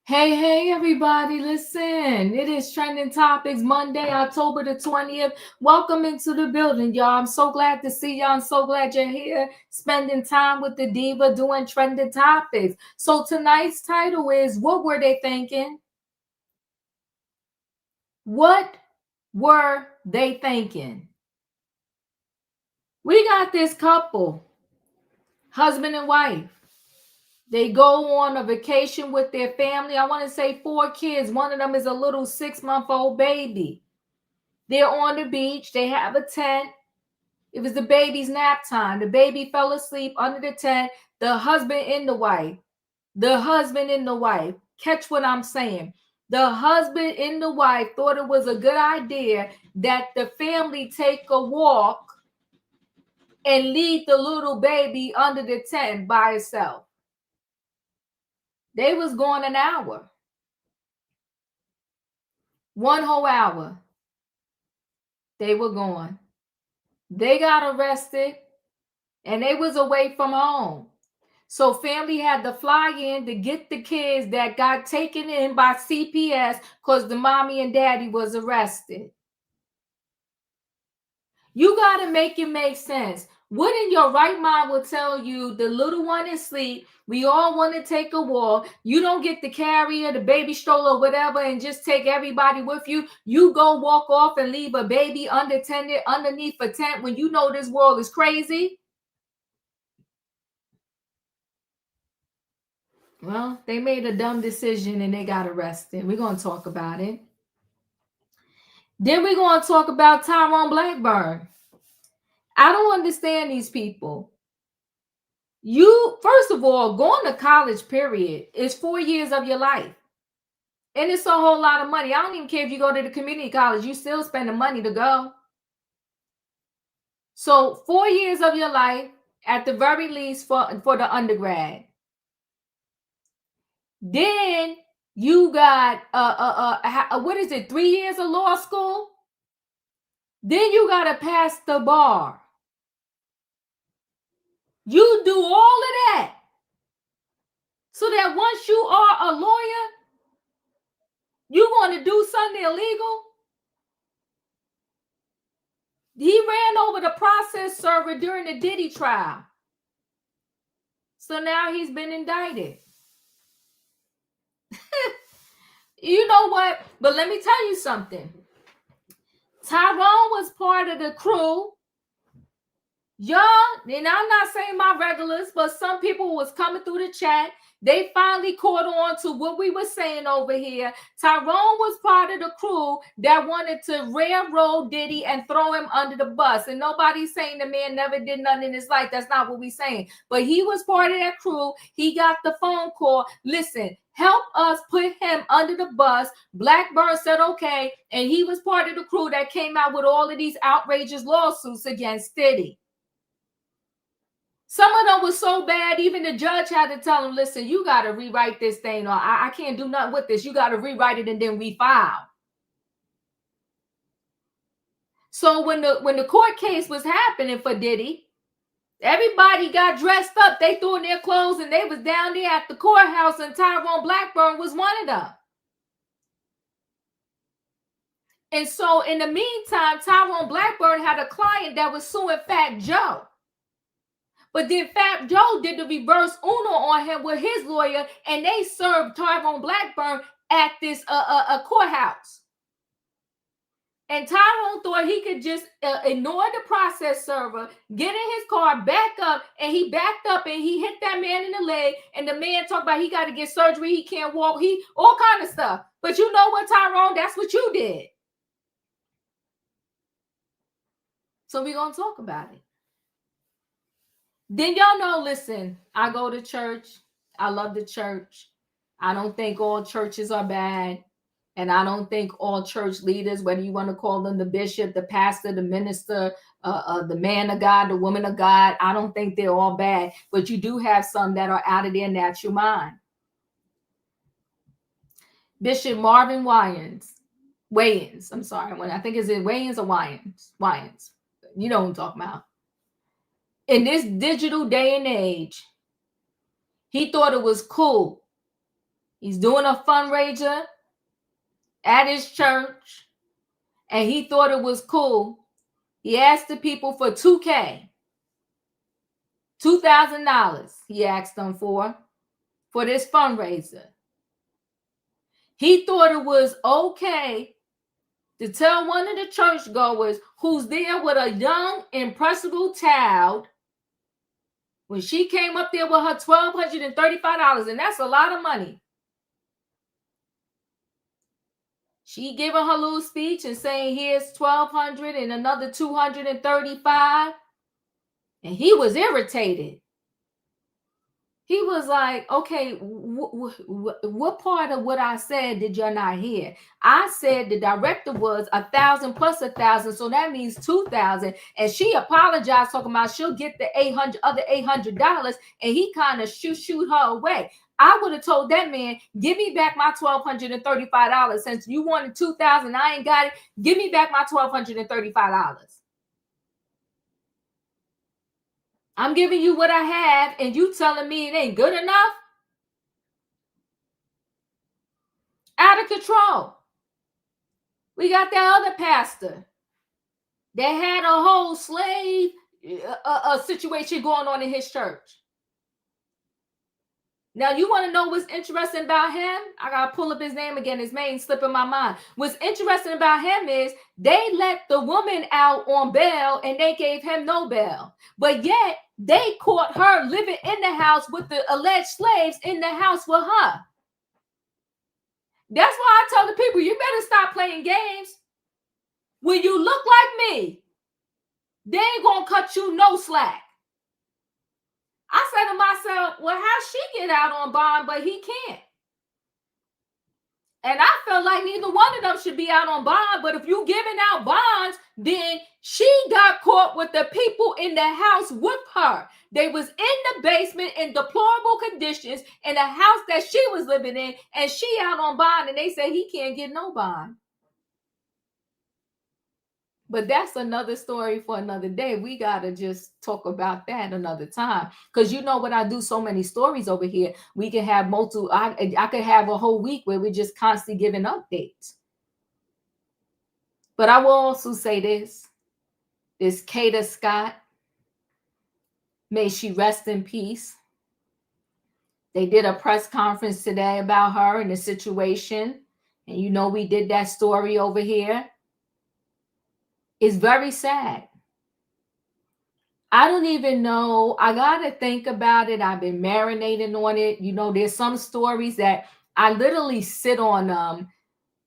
Hey, everybody, listen. It is Trending Topics Monday, October the 20th. Welcome into the building, y'all. I'm so glad to see y'all. I'm so glad you're here spending time with the diva doing Trending Topics. So tonight's title is, what were they thinking? What were they thinking? We got this couple, husband and wife. They go on a vacation with their family. I want to say 4 kids. One of them is a little 6-month-old baby. They're on the beach. They have a tent. It was the baby's nap time. The baby fell asleep under the tent. The husband and the wife. Catch what I'm saying. The husband and the wife thought it was a good idea that the family take a walk and leave the little baby under the tent by itself. They was gone an hour. 1 whole hour. They were gone. They got arrested and they was away from home. So family had to fly in to get the kids that got taken in by CPS because the mommy and daddy was arrested. You got to make it make sense. What in your right mind will tell you the little one is asleep? We all want to take a walk. You don't get the carrier, the baby stroller, whatever, and just take everybody with you. You go walk off and leave a baby unattended underneath a tent when you know this world is crazy. Well, they made a dumb decision and they got arrested. We're going to talk about it. Then we're going to talk about Tyrone Blackburn. I don't understand these people. You, first of all, going to college, period, is 4 years of your life. And it's a whole lot of money. I don't even care if you go to the community college. You still spend the money to go. So 4 years of your life, at the very least, for the undergrad. Then you got, what is it, 3 years of law school? Then you got to pass the bar. You do all of that so that once you are a lawyer, you're going to do something illegal? He ran over the process server during the Diddy trial. So now he's been indicted. You know what? But let me tell you something. Tyrone was part of the crew. Y'all, and I'm not saying my regulars, but some people was coming through the chat. They finally caught on to what we were saying over here. Tyrone was part of the crew that wanted to railroad Diddy and throw him under the bus. And nobody's saying the man never did nothing in his life. That's not what we're saying. But he was part of that crew. He got the phone call. Listen, help us put him under the bus. Blackburn said, okay. And he was part of the crew that came out with all of these outrageous lawsuits against Diddy. Some of them was so bad, even the judge had to tell him, listen, you got to rewrite this thing, or I can't do nothing with this. You got to rewrite it and then refile. So when the court case was happening for Diddy, everybody got dressed up. They threw in their clothes and they was down there at the courthouse, and Tyrone Blackburn was one of them. And so in the meantime, Tyrone Blackburn had a client that was suing Fat Joe. But then Fat Joe did the reverse Uno on him with his lawyer, and they served Tyrone Blackburn at this courthouse. And Tyrone thought he could just ignore the process server, get in his car, back up, and he backed up and he hit that man in the leg. And the man talked about he got to get surgery, he can't walk, he all kind of stuff. But you know what, Tyrone? That's what you did. So we're going to talk about it. Then y'all know, listen, I go to church. I love the church. I don't think all churches are bad. And I don't think all church leaders, whether you want to call them the bishop, the pastor, the minister, the man of God, the woman of God, I don't think they're all bad. But you do have some that are out of their natural mind. Bishop Marvin Wayans, I'm sorry. I think is it Wayans or Wayans. You know what I'm talking about. In this digital day and age, he thought it was cool. He's doing a fundraiser at his church, and he thought it was cool. He asked the people for $2,000. He asked them for this fundraiser. He thought it was okay to tell one of the churchgoers who's there with a young, impressionable child, when she came up there with her $1,235, and that's a lot of money. She giving her little speech and saying, here's $1,200 and another $235. And he was irritated. He was like, okay, what part of what I said did you not hear? I said the director was 1,000 plus 1,000, so that means 2,000. And she apologized, talking about she'll get the $800, and he kind of shoot her away. I would have told that man, give me back my $1,235. Since you wanted 2,000, I ain't got it. Give me back my $1,235. I'm giving you what I have, and you telling me it ain't good enough? Out of control. We got that other pastor that had a whole slave situation going on in his church. Now, you want to know what's interesting about him? I got to pull up his name again. His name slipping my mind. What's interesting about him is they let the woman out on bail and they gave him no bail. But yet, they caught her living in the house with the alleged slaves in the house with her. That's why I tell the people, you better stop playing games. When you look like me, they ain't going to cut you no slack. I said to myself, well, how she get out on bond, but he can't? And I felt like neither one of them should be out on bond. But if you giving out bonds, then she got caught with the people in the house with her. They was in the basement in deplorable conditions in a house that she was living in, and she out on bond, and they say he can't get no bond. But that's another story for another day. We got to just talk about that another time. Because you know what, I do so many stories over here. We can have multiple, I could have a whole week where we're just constantly giving updates. But I will also say this Kata Scott, may she rest in peace. They did a press conference today about her and the situation. And you know we did that story over here. It's very sad. I don't even know. I got to think about it. I've been marinating on it. You know, there's some stories that I literally sit on them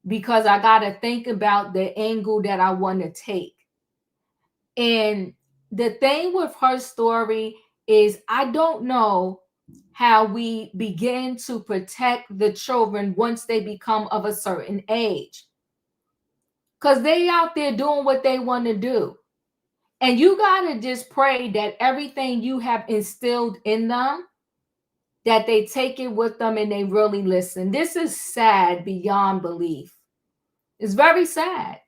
because I got to think about the angle that I want to take. And the thing with her story is I don't know how we begin to protect the children once they become of a certain age. Because they out there doing what they want to do. And you got to just pray that everything you have instilled in them, that they take it with them and they really listen. This is sad beyond belief. It's very sad.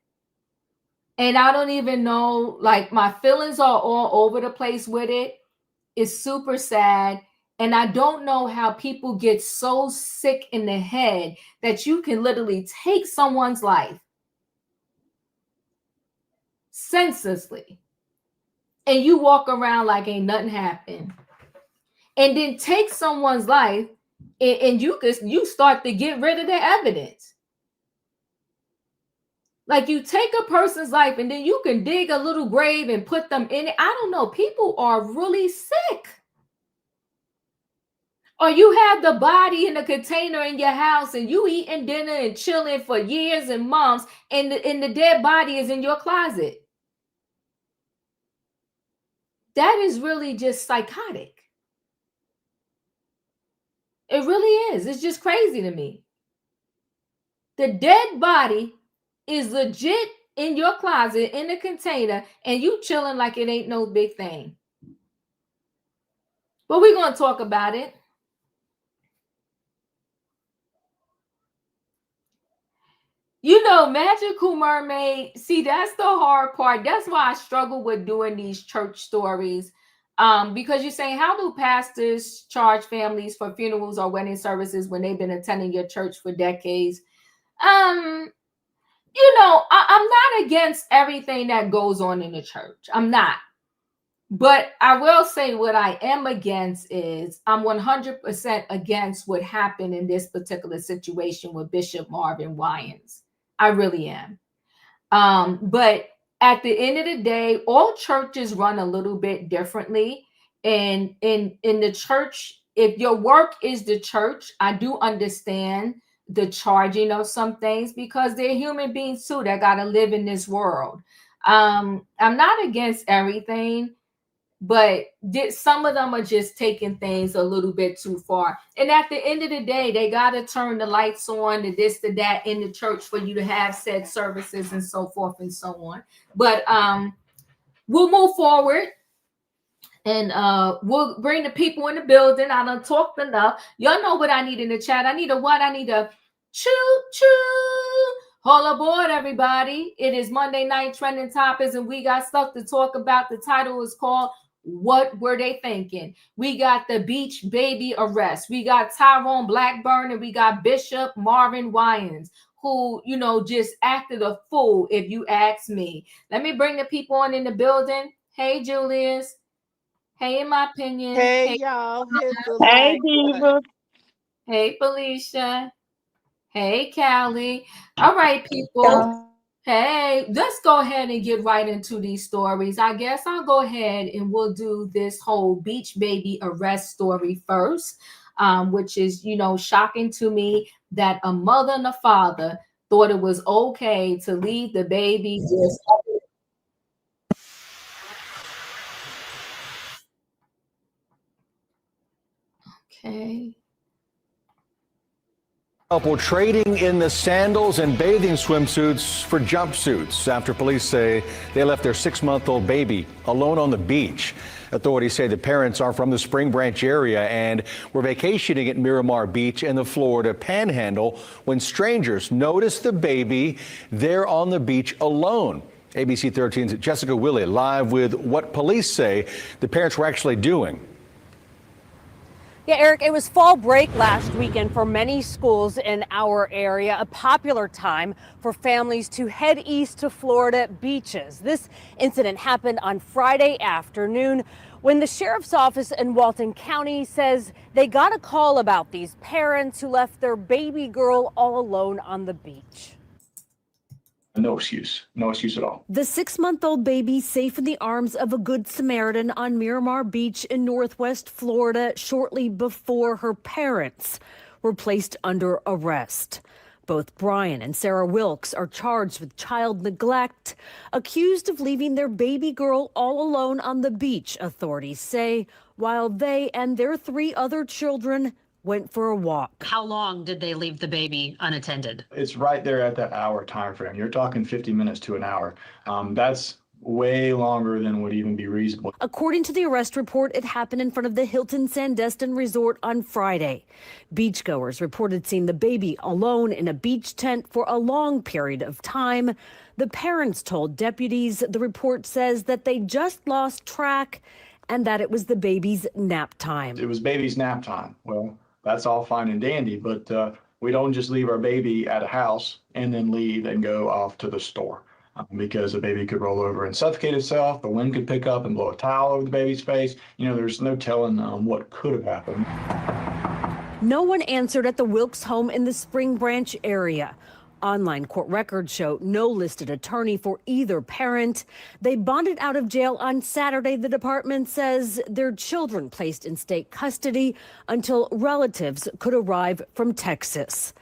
And I don't even know, like my feelings are all over the place with it. It's super sad. And I don't know how people get so sick in the head that you can literally take someone's life senselessly and you walk around like ain't nothing happened, and then take someone's life, and you start to get rid of the evidence. Like, you take a person's life and then you can dig a little grave and put them in it. I don't know. People are really sick. Or you have the body in a container in your house and you eating dinner and chilling for years and months, and the dead body is in your closet. That is really just psychotic. It really is. It's just crazy to me. The dead body is legit in your closet in a container, and you chilling like it ain't no big thing. But we're going to talk about it. You know, Magical Mermaid, see, that's the hard part. That's why I struggle with doing these church stories. Because you're saying, how do pastors charge families for funerals or wedding services when they've been attending your church for decades? I'm not against everything that goes on in the church. I'm not. But I will say what I am against is I'm 100% against what happened in this particular situation with Bishop Marvin Winans. I really am. But at the end of the day, all churches run a little bit differently. And in the church, if your work is the church, I do understand the charging of some things because they're human beings too that got to live in this world. I'm not against everything, but some of them are just taking things a little bit too far. And at the end of the day, they got to turn the lights on, to this, to that in the church for you to have said services and so forth and so on. But we'll move forward. And we'll bring the people in the building. I done talked enough. Y'all know what I need in the chat. I need a what? I need a choo-choo. All aboard, everybody. It is Monday Night Trending Topics, and we got stuff to talk about. The title is called What Were They Thinking? We got the Beach Baby arrest. We got Tyrone Blackburn, and we got Bishop Marvin Winans, who, just acted a fool, if you ask me. Let me bring the people on in the building. Hey, Julius. Hey, in my opinion. Hey y'all. Hey, Diva. Hey, Felicia. Hey, Callie. All right, people. Hey, let's go ahead and get right into these stories. I guess I'll go ahead and we'll do this whole Beach Baby arrest story first, which is, shocking to me that a mother and a father thought it was okay to leave the baby just. Okay. Couple trading in the sandals and bathing swimsuits for jumpsuits after police say they left their 6-month-old baby alone on the beach. Authorities say the parents are from the Spring Branch area and were vacationing at Miramar Beach in the Florida Panhandle when strangers noticed the baby there on the beach alone. ABC 13's Jessica Willey live with what police say the parents were actually doing. Yeah, Eric, it was fall break last weekend for many schools in our area, a popular time for families to head east to Florida beaches. This incident happened on Friday afternoon when the sheriff's office in Walton County says they got a call about these parents who left their baby girl all alone on the beach. No excuse at all. The 6-month-old baby safe in the arms of a good Samaritan on Miramar Beach in Northwest Florida shortly before her parents were placed under arrest. Both Brian and Sara Wilks are charged with child neglect, accused of leaving their baby girl all alone on the beach, authorities say, while they and their 3 other children went for a walk. How long did they leave the baby unattended? It's right there at that hour time frame. You're talking 50 minutes to an hour. That's way longer than would even be reasonable. According to the arrest report, it happened in front of the Hilton Sandestin Resort on Friday. Beachgoers reported seeing the baby alone in a beach tent for a long period of time. The parents told deputies the report says that they just lost track and that it was the baby's nap time. It was baby's nap time. Well, that's all fine and dandy, but we don't just leave our baby at a house and then leave and go off to the store. because the baby could roll over and suffocate itself. The wind could pick up and blow a towel over the baby's face. There's no telling what could have happened. No one answered at the Wilks home in the Spring Branch area. Online court records show no listed attorney for either parent. They bonded out of jail on Saturday, the department says, their children placed in state custody until relatives could arrive from Texas.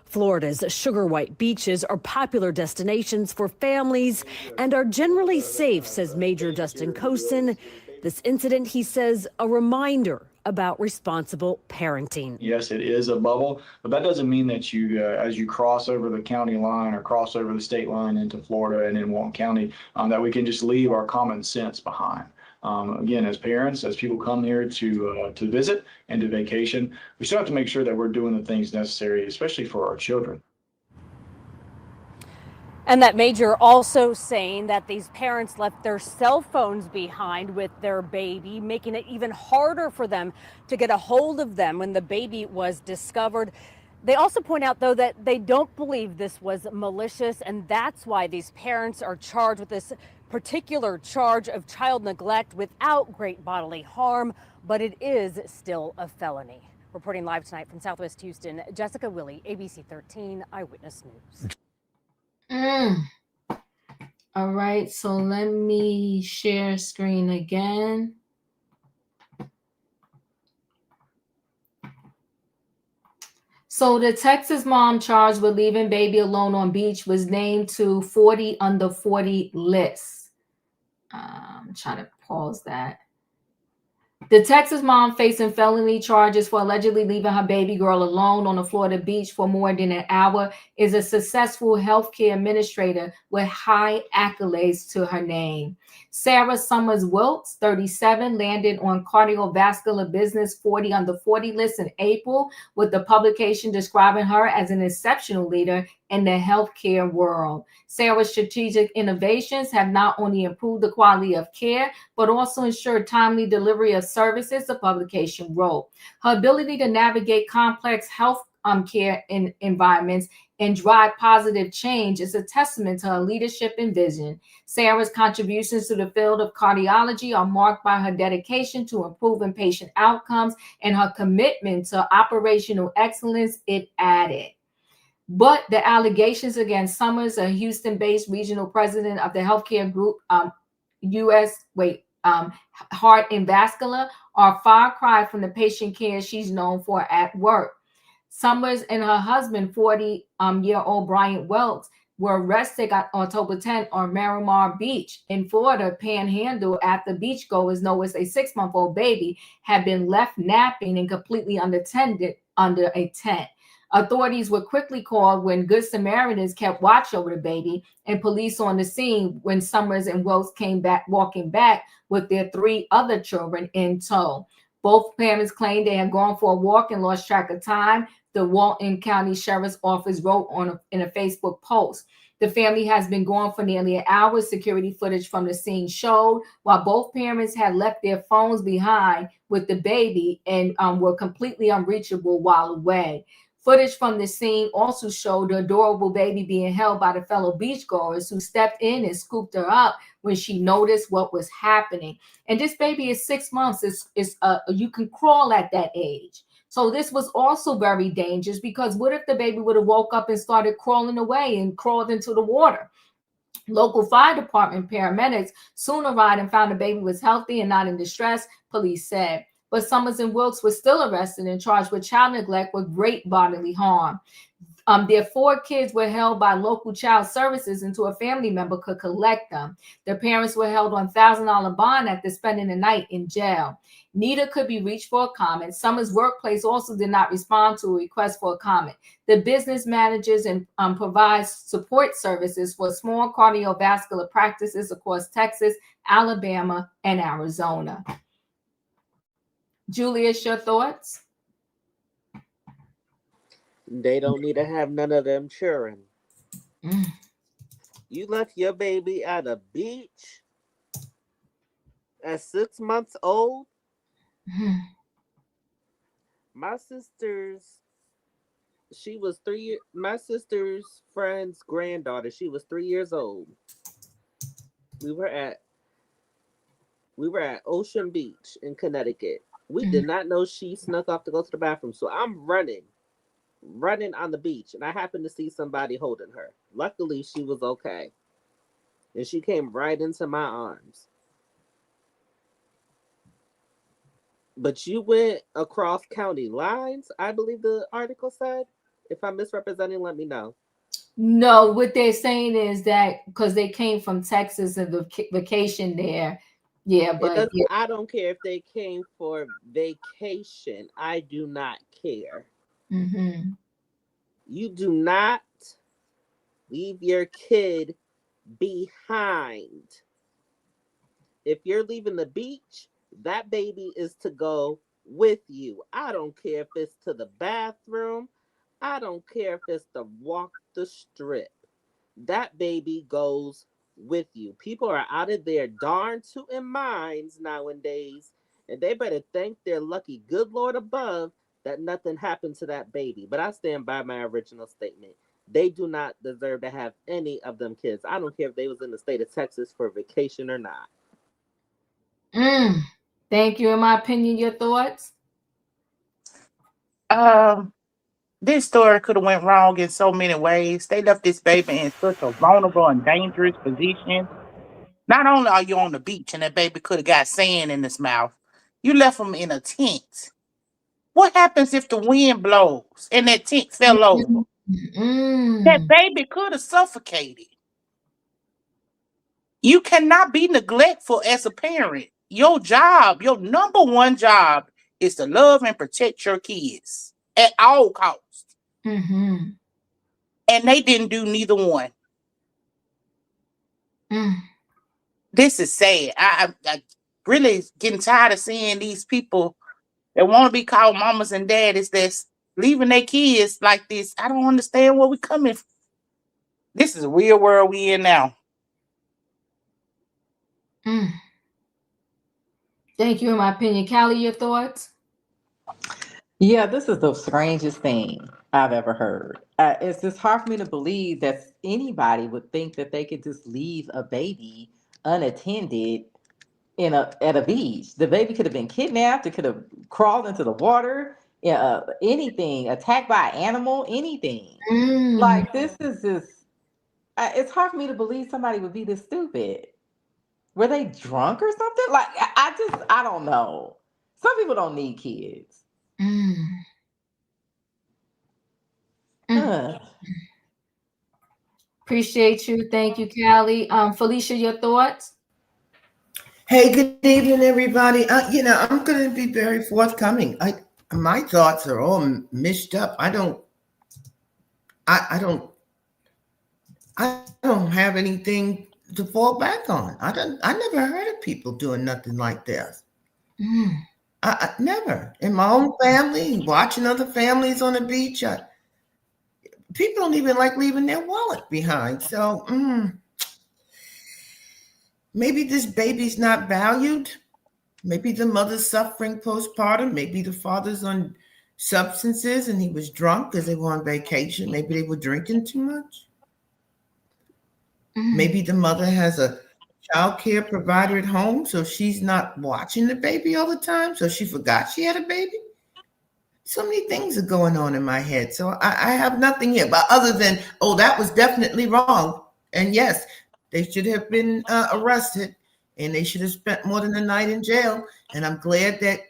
Florida's sugar white beaches are popular destinations for families and are generally safe, says Major Justin Cosin. This incident, he says, a reminder about responsible parenting. Yes, it is a bubble, but that doesn't mean that you, as you cross over the county line or cross over the state line into Florida and in Walton County, that we can just leave our common sense behind. Again, as parents, as people come here to visit and to vacation, we still have to make sure that we're doing the things necessary, especially for our children. And that major also saying that these parents left their cell phones behind with their baby, making it even harder for them to get a hold of them when the baby was discovered. They also point out, though, that they don't believe this was malicious, and that's why these parents are charged with this particular charge of child neglect without great bodily harm, but it is still a felony. Reporting live tonight from Southwest Houston, Jessica Willey, ABC 13 Eyewitness News. All right, so let me share screen again. So the Texas mom charged with leaving baby alone on beach was named to 40 under 40 list. I'm trying to pause that. The Texas mom facing felony charges for allegedly leaving her baby girl alone on a Florida beach for more than an hour is a successful healthcare administrator with high accolades to her name. Sara Sommers Wilk, 37, landed on cardiovascular business 40 under 40 list in April, with the publication describing her as an exceptional leader in the healthcare world. Sara's strategic innovations have not only improved the quality of care, but also ensured timely delivery of services, the publication wrote. Her ability to navigate complex health care environments and drive positive change is a testament to her leadership and vision. Sara's contributions to the field of cardiology are marked by her dedication to improving patient outcomes and her commitment to operational excellence, it added. But the allegations against Sommers, a Houston-based regional president of the healthcare group, Heart and Vascular, are far cry from the patient care she's known for at work. Sommers and her husband, 40-year-old Brian Wilks, were arrested on October 10th on Miramar Beach in Florida Panhandle after beachgoers noticed a 6-month-old baby had been left napping and completely unattended under a tent. Authorities were quickly called when Good Samaritans kept watch over the baby, and police on the scene when Sommers and Wilks came back walking back with their 3 other children in tow. Both parents claimed they had gone for a walk and lost track of time, the Walton County Sheriff's Office wrote in a Facebook post. The family has been gone for nearly an hour. Security footage from the scene showed while both parents had left their phones behind with the baby and were completely unreachable while away. Footage from the scene also showed the adorable baby being held by the fellow beachgoers who stepped in and scooped her up when she noticed what was happening. And this baby is 6 months. You can crawl at that age. So this was also very dangerous because what if the baby would have woke up and started crawling away and crawled into the water? Local fire department paramedics soon arrived and found the baby was healthy and not in distress, police said. But Sommers and Wilks were still arrested and charged with child neglect with great bodily harm. Their 4 kids were held by local child services until a family member could collect them. Their parents were held on $1,000 bond after spending the night in jail. Neither could be reached for a comment. Sommers' workplace also did not respond to a request for a comment. The business manages and provides support services for small cardiovascular practices across Texas, Alabama, and Arizona. Julius, your thoughts? They don't need to have none of them children. You left your baby at a beach at 6 months old? My sister's friend's granddaughter, she was 3 years old. We were at Ocean Beach in Connecticut. We did not know she snuck off to go to the bathroom. So I'm running on the beach, and I happened to see somebody holding her. Luckily, she was okay. And she came right into my arms. But you went across county lines, I believe the article said. If I'm misrepresenting, let me know. No, what they're saying is that because they came from Texas and the vacation there. Yeah, but yeah. I don't care if they came for vacation. I do not care. Mm-hmm. You do not leave your kid behind. If you're leaving the beach, that baby is to go with you. I don't care if it's to the bathroom. I don't care if it's to walk the strip. That baby goes with you. People are out of their darn tootin' minds nowadays, and they better thank their lucky good Lord above that nothing happened to that baby. But I stand by my original statement. They do not deserve to have any of them kids. I don't care if they was in the state of Texas for vacation or not. Thank you. In my opinion, your thoughts? This story could have went wrong in so many ways. They left this baby in such a vulnerable and dangerous position. Not only are you on the beach and that baby could have got sand in his mouth, you left him in a tent. What happens if the wind blows and that tent fell over? That baby could have suffocated. You cannot be neglectful as a parent. Your job, your number one job, is to love and protect your kids at all costs. And they didn't do neither one. This is sad. I really getting tired of seeing these people that want to be called mamas and daddies that's leaving their kids like this. I don't understand where we're coming from. This is a real world we in now. Thank you. In my opinion, Callie, your thoughts? Yeah, this is the strangest thing I've ever heard. It's just hard for me to believe that anybody would think that they could just leave a baby unattended at a beach. The baby could have been kidnapped. It could have crawled into the water. Anything, attacked by an animal, anything. Like, this is just, it's hard for me to believe somebody would be this stupid. Were they drunk or something? Like, I don't know. Some people don't need kids. Appreciate you. Thank you, Callie. Felicia, your thoughts? Hey, good evening, everybody. I'm going to be very forthcoming. My thoughts are all mished up. I don't have anything to fall back on. I never heard of people doing nothing like this. I never. In my own family, watching other families on the beach, people don't even like leaving their wallet behind. So maybe this baby's not valued. Maybe the mother's suffering postpartum. Maybe the father's on substances and he was drunk because they were on vacation. Maybe they were drinking too much. Maybe the mother has a child care provider at home, so she's not watching the baby all the time, so she forgot she had a baby. So many things are going on in my head. So I have nothing here, but other than, that was definitely wrong. And yes, they should have been arrested, and they should have spent more than a night in jail. And I'm glad that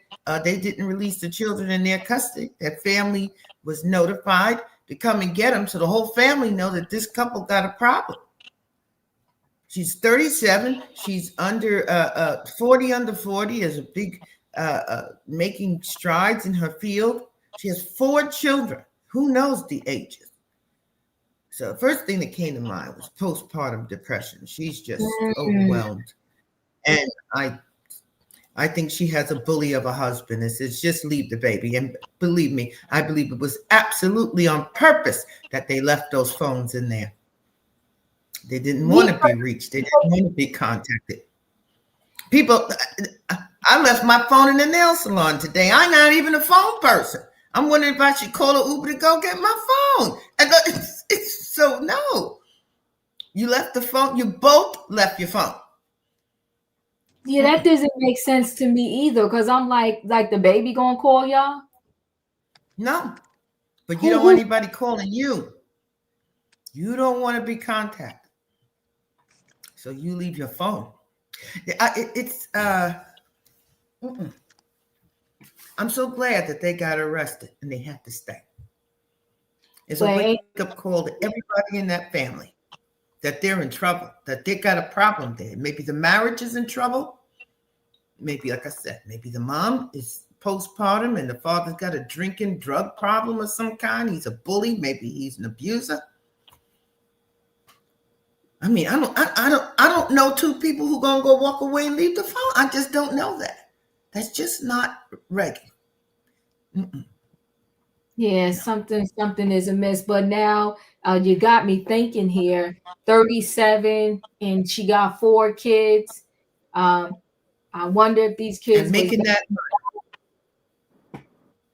they didn't release the children in their custody. That family was notified to come and get them, so the whole family know that this couple got a problem. She's 37. She's under 40 under 40 is a big making strides in her field. She has 4 children. Who knows the ages? So the first thing that came to mind was postpartum depression. She's just overwhelmed. And I think she has a bully of a husband and says, just leave the baby. And believe me, I believe it was absolutely on purpose that they left those phones in there. They didn't want to be reached. They didn't want to be contacted. People, I left my phone in the nail salon today. I'm not even a phone person. I'm wondering if I should call an Uber to go get my phone. So no. You left the phone. You both left your phone. Yeah, that doesn't make sense to me either. Cause I'm like the baby gonna call y'all? No, but you Who don't want who anybody calling you. You don't want to be contacted, so you leave your phone. Mm-mm. I'm so glad that they got arrested and they had to stay. It's a wait, wake-up call to everybody in that family that they're in trouble, that they got a problem there. Maybe the marriage is in trouble. Maybe, like I said, maybe the mom is postpartum and the father's got a drinking drug problem of some kind. He's a bully. Maybe he's an abuser. I mean, I don't know two people who gonna go walk away and leave the phone. I just don't know that. That's just not regular. Mm-mm. yeah, something is amiss. But now you got me thinking here. 37 and she got 4 kids. Um, I wonder if these And kids was making that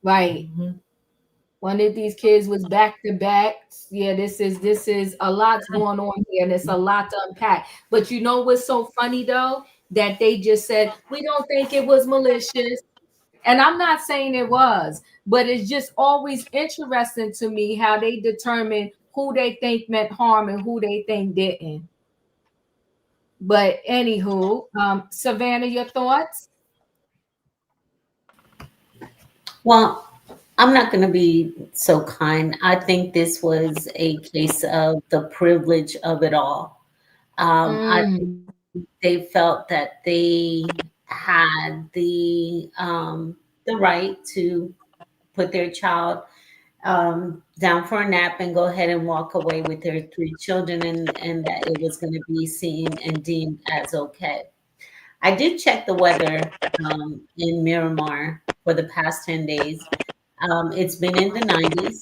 right. One of these kids was back to back. Yeah, this is a lot's going on here, and it's a lot to unpack. But you know what's so funny though? That they just said we don't think it was malicious. And I'm not saying it was, but it's just always interesting to me how they determine who they think meant harm and who they think didn't. But anywho, Savannah, your thoughts? Well, I'm not going to be so kind. I think this was a case of the privilege of it all. I think Mm, they felt that they had the right to put their child down for a nap and go ahead and walk away with their 3 children, and that it was going to be seen and deemed as okay. I did check the weather in Miramar for the past 10 days. It's been in the 90s.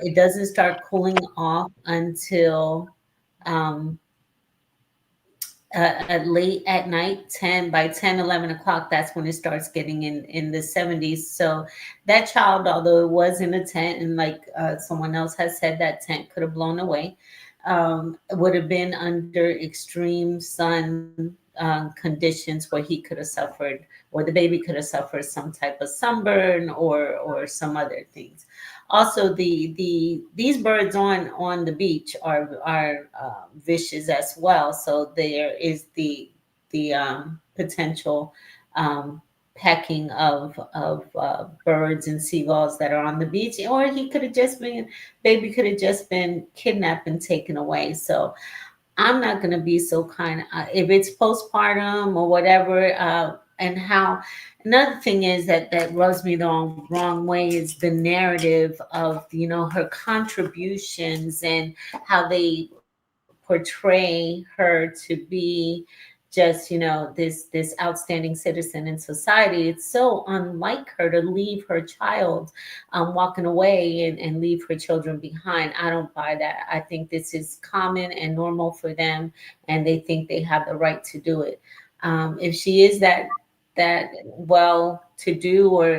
It doesn't start cooling off until um, at late at night, 11 o'clock. That's when it starts getting in the 70s. So that child, although it was in a tent, and like someone else has said, that tent could have blown away, would have been under extreme sun conditions where he could have suffered, or the baby could have suffered some type of sunburn or some other things. Also, these birds on the beach are vicious as well. So there is the potential pecking of birds and seagulls that are on the beach, or he could have just been baby could have just been kidnapped and taken away. So I'm not going to be so kind. If it's postpartum or whatever, and how another thing is that rubs me the wrong way is the narrative of her contributions and how they portray her to be just this outstanding citizen in society. It's so unlike her to leave her child walking away and leave her children behind. I don't buy that. I think this is common and normal for them, and they think they have the right to do it. If she is that well to do or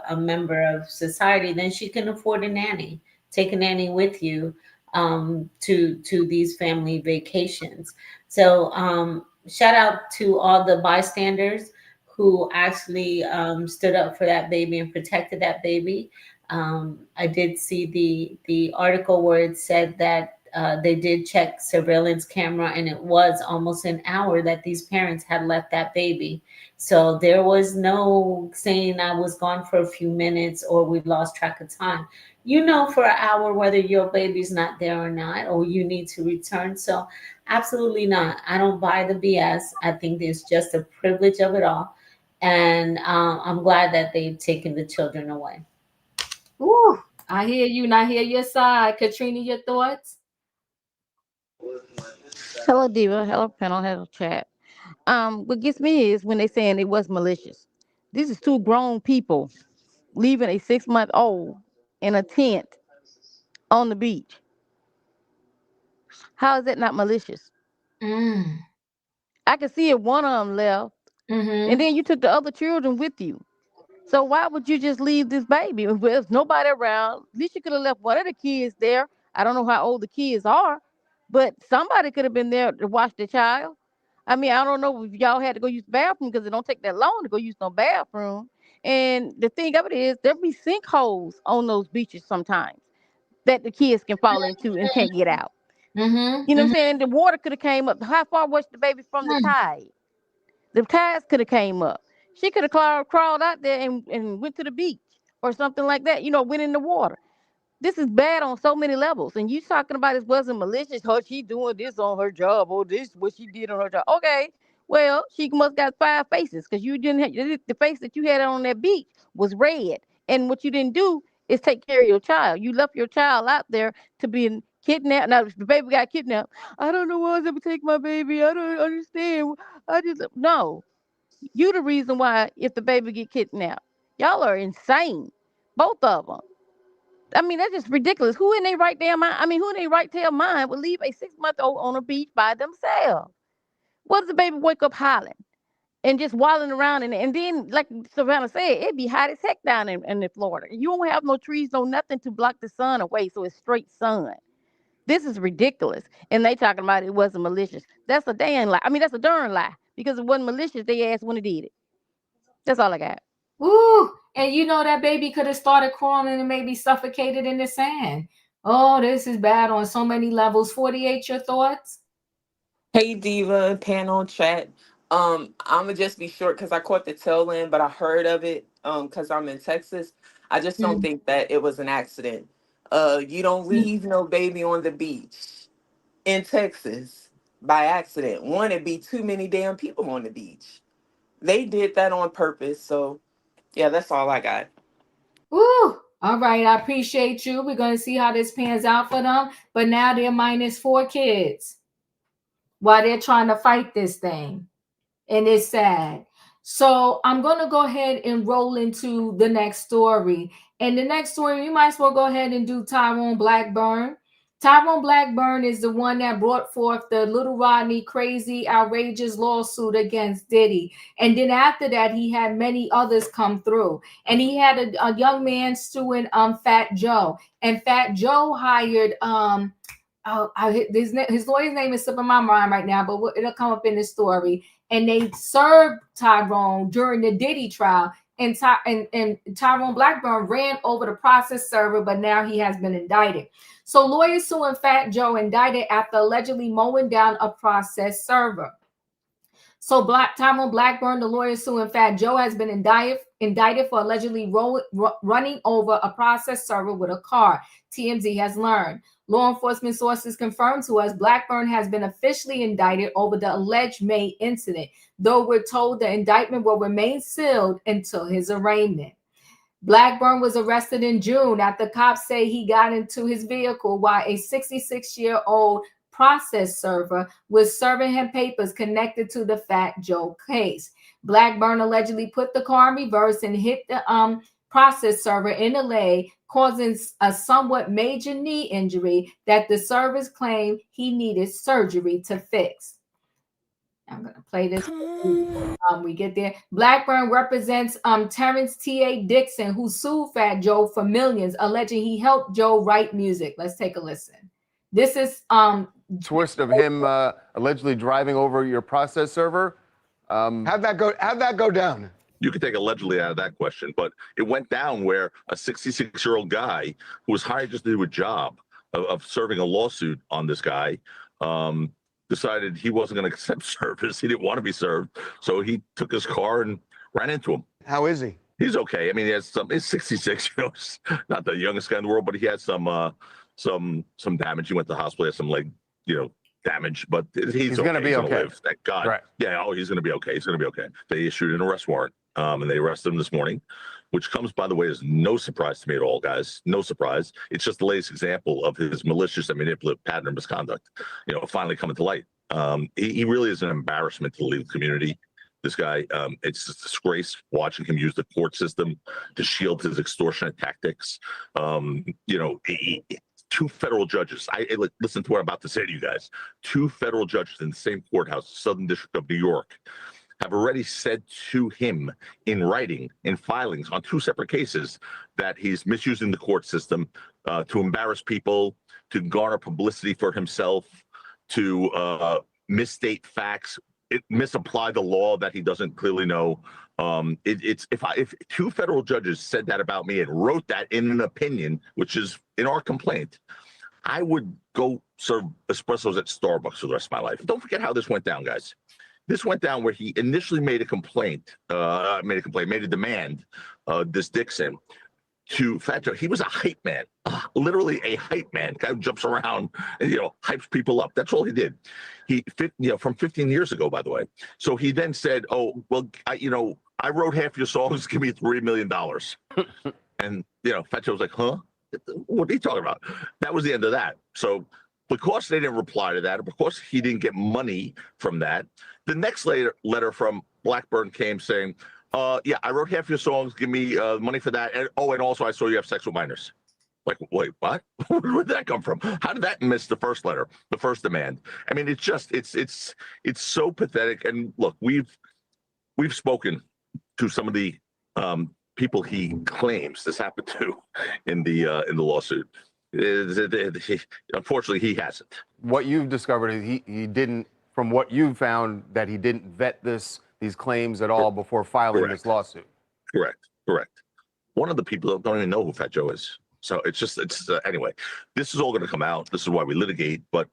a member of society, then she can afford a nanny. Take a nanny with you to these family vacations. So shout out to all the bystanders who actually stood up for that baby and protected that baby. I did see the article where it said that they did check surveillance camera, and it was almost an hour that these parents had left that baby. So there was no saying I was gone for a few minutes or we lost track of time. For an hour whether your baby's not there or not, or you need to return. So absolutely not. I don't buy the BS. I think it's just a privilege of it all. And I'm glad that they've taken the children away. Ooh, I hear you and I hear your side. Katrina, your thoughts? Hello, Diva. Hello, panel. Hello, chat. What gets me is when they saying it was malicious. This is 2 grown people leaving a 6-month old in a tent on the beach. How is that not malicious? Mm. I can see if one of them left, and Mm-hmm. then you took the other children with you. So why would you just leave this baby? If there's nobody around, at least you could have left one of the kids there. I don't know how old the kids are, but somebody could have been there to watch the child. I mean, I don't know if y'all had to go use the bathroom because it don't take that long to go use no bathroom. And the thing of it is, there be sinkholes on those beaches sometimes that the kids can fall into and can't get out. Mm-hmm. You know what I'm saying? The water could have came up. How far was the baby from the tide? The tides could have came up. She could have crawled out there and went to the beach or something like that. Went in the water. This is bad on so many levels. And you talking about it wasn't malicious. Oh, she doing this on her job. Oh, this what she did on her job. Okay, well, she must got 5 faces because you didn't have the face that you had on that beach was red. And what you didn't do is take care of your child. You left your child out there to be kidnapped. Now, if the baby got kidnapped, I don't know why I was ever take my baby. I don't understand. No. You the reason why if the baby get kidnapped. Y'all are insane. Both of them. I mean, that's just ridiculous. Who in their right damn mind? I mean, who in their right damn mind would leave a 6-month-old on a beach by themselves? What does the baby wake up hollering and just wallowing around? And then, like Savannah said, it'd be hot as heck down in Florida. You don't have no trees, no nothing to block the sun away, so it's straight sun. This is ridiculous. And they talking about it wasn't malicious. That's a damn lie. I mean, that's a darn lie. Because it wasn't malicious, they asked when it did it. That's all I got. Ooh, and that baby could have started crawling and maybe suffocated in the sand. Oh, this is bad on so many levels. 48, your thoughts? Hey Diva, panel chat. I'ma just be short because I caught the tail end, but I heard of it because I'm in Texas. I just don't think that it was an accident. You don't leave no baby on the beach in Texas by accident. One, it'd be too many damn people on the beach. They did that on purpose. So yeah, that's all I got. Ooh, all right. I appreciate you. We're going to see how this pans out for them. But now they're -4 kids while they're trying to fight this thing. And it's sad. So I'm going to go ahead and roll into the next story. And the next story, you might as well go ahead and do Tyrone Blackburn. Tyrone Blackburn is the one that brought forth the Little Rodney crazy, outrageous lawsuit against Diddy. And then after that, he had many others come through. And he had a young man suing Fat Joe. And Fat Joe hired his lawyer's name is slipping my mind right now, but it'll come up in the story. And they served Tyrone during the Diddy trial. And Tyrone Blackburn ran over the process server, but now he has been indicted. So lawyers suing Fat Joe indicted after allegedly mowing down a process server. So Tyrone Blackburn, the lawyer suing Fat Joe, has been indicted for allegedly running over a process server with a car, TMZ has learned. Law enforcement sources confirmed to us Blackburn has been officially indicted over the alleged May incident, though we're told the indictment will remain sealed until his arraignment. Blackburn was arrested in June after cops say he got into his vehicle while a 66-year-old process server was serving him papers connected to the Fat Joe case. Blackburn allegedly put the car in reverse and hit the process server in the leg, causing a somewhat major knee injury that the servers claimed he needed surgery to fix. I'm going to play this. We get there. Blackburn represents Terrence T.A. Dixon, who sued Fat Joe for millions, alleging he helped Joe write music. Let's take a listen. This is twist of him allegedly driving over your process server. How'd that go down? You could take allegedly out of that question, but it went down where a 66-year-old guy who was hired just to do a job of serving a lawsuit on this guy decided he wasn't going to accept service. He didn't want to be served. So he took his car and ran into him. How is he? He's okay. I mean, he's 66, not the youngest guy in the world, but he had some damage. He went to the hospital, had some leg, damage, but he's okay. Going to be okay. Live. Thank God. Right. Yeah. Oh, he's going to be okay. He's going to be okay. They issued an arrest warrant, and they arrested him this morning, which comes, by the way, as no surprise to me at all, guys. No surprise. It's just the latest example of his malicious and manipulative pattern of misconduct, finally coming to light. He really is an embarrassment to the legal community. This guy, it's a disgrace watching him use the court system to shield his extortionate tactics. Two federal judges. Listen to what I'm about to say to you guys. Two federal judges in the same courthouse, Southern District of New York, have already said to him in writing, in filings on 2 separate cases, that he's misusing the court system to embarrass people, to garner publicity for himself, to misstate facts it misapplied the law that he doesn't clearly know. It's if two federal judges said that about me and wrote that in an opinion, which is in our complaint, I would go serve espressos at Starbucks for the rest of my life. Don't forget how this went down, guys. This went down where he initially made a demand, this Dixon, to Fat Joe. He was a hype man, literally a hype man. Guy who jumps around and, hypes people up. That's all he did. From 15 years ago, by the way. So he then said, oh, well, I wrote half your songs, give me $3 million. And, Fat Joe was like, huh? What are you talking about? That was the end of that. So because they didn't reply to that, or because he didn't get money from that, the next letter from Blackburn came saying, yeah, I wrote half your songs, give me money for that. And also I saw you have sex with minors. Like, wait, what? Where did that come from? How did that miss the first letter, the first demand? I mean, it's so pathetic. And look, we've spoken to some of the people he claims this happened to in the lawsuit. Unfortunately, he hasn't. What you've discovered is he didn't, from what you've found, that he didn't vet these claims at all before filing this lawsuit. Correct. One of the people don't even know who Fat Joe is. So anyway, this is all going to come out. This is why we litigate. But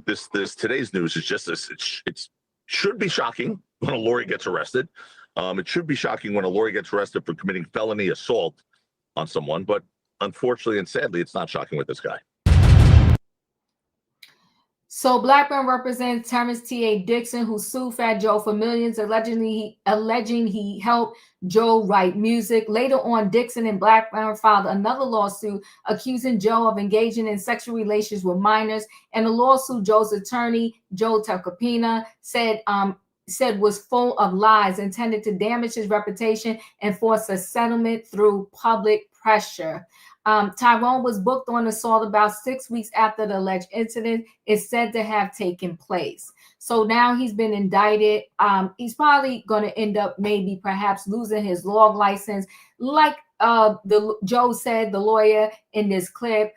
this today's news is just this. It should be shocking when a lawyer gets arrested. It should be shocking when a lawyer gets arrested for committing felony assault on someone. But unfortunately and sadly, it's not shocking with this guy. So Blackburn represents Terrence T.A. Dixon, who sued Fat Joe for millions, alleging he helped Joe write music. Later on, Dixon and Blackburn filed another lawsuit accusing Joe of engaging in sexual relations with minors. And the lawsuit, Joe's attorney, Joe Tacopina, said was full of lies intended to damage his reputation and force a settlement through public pressure. Tyrone was booked on assault about 6 weeks after the alleged incident is said to have taken place. So now he's been indicted. He's probably going to end up perhaps losing his law license. Like Joe said, the lawyer in this clip,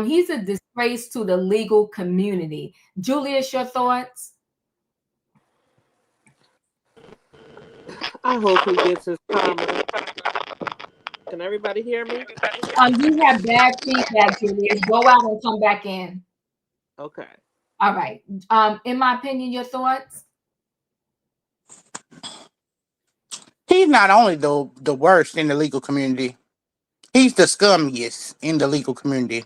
he's a disgrace to the legal community. Julius, your thoughts? I hope he gets his karma. Can everybody hear me? You have bad feedback, Julius. Go out and come back in. Okay. All right. In my opinion, your thoughts? He's not only the worst in the legal community, he's the scummiest in the legal community.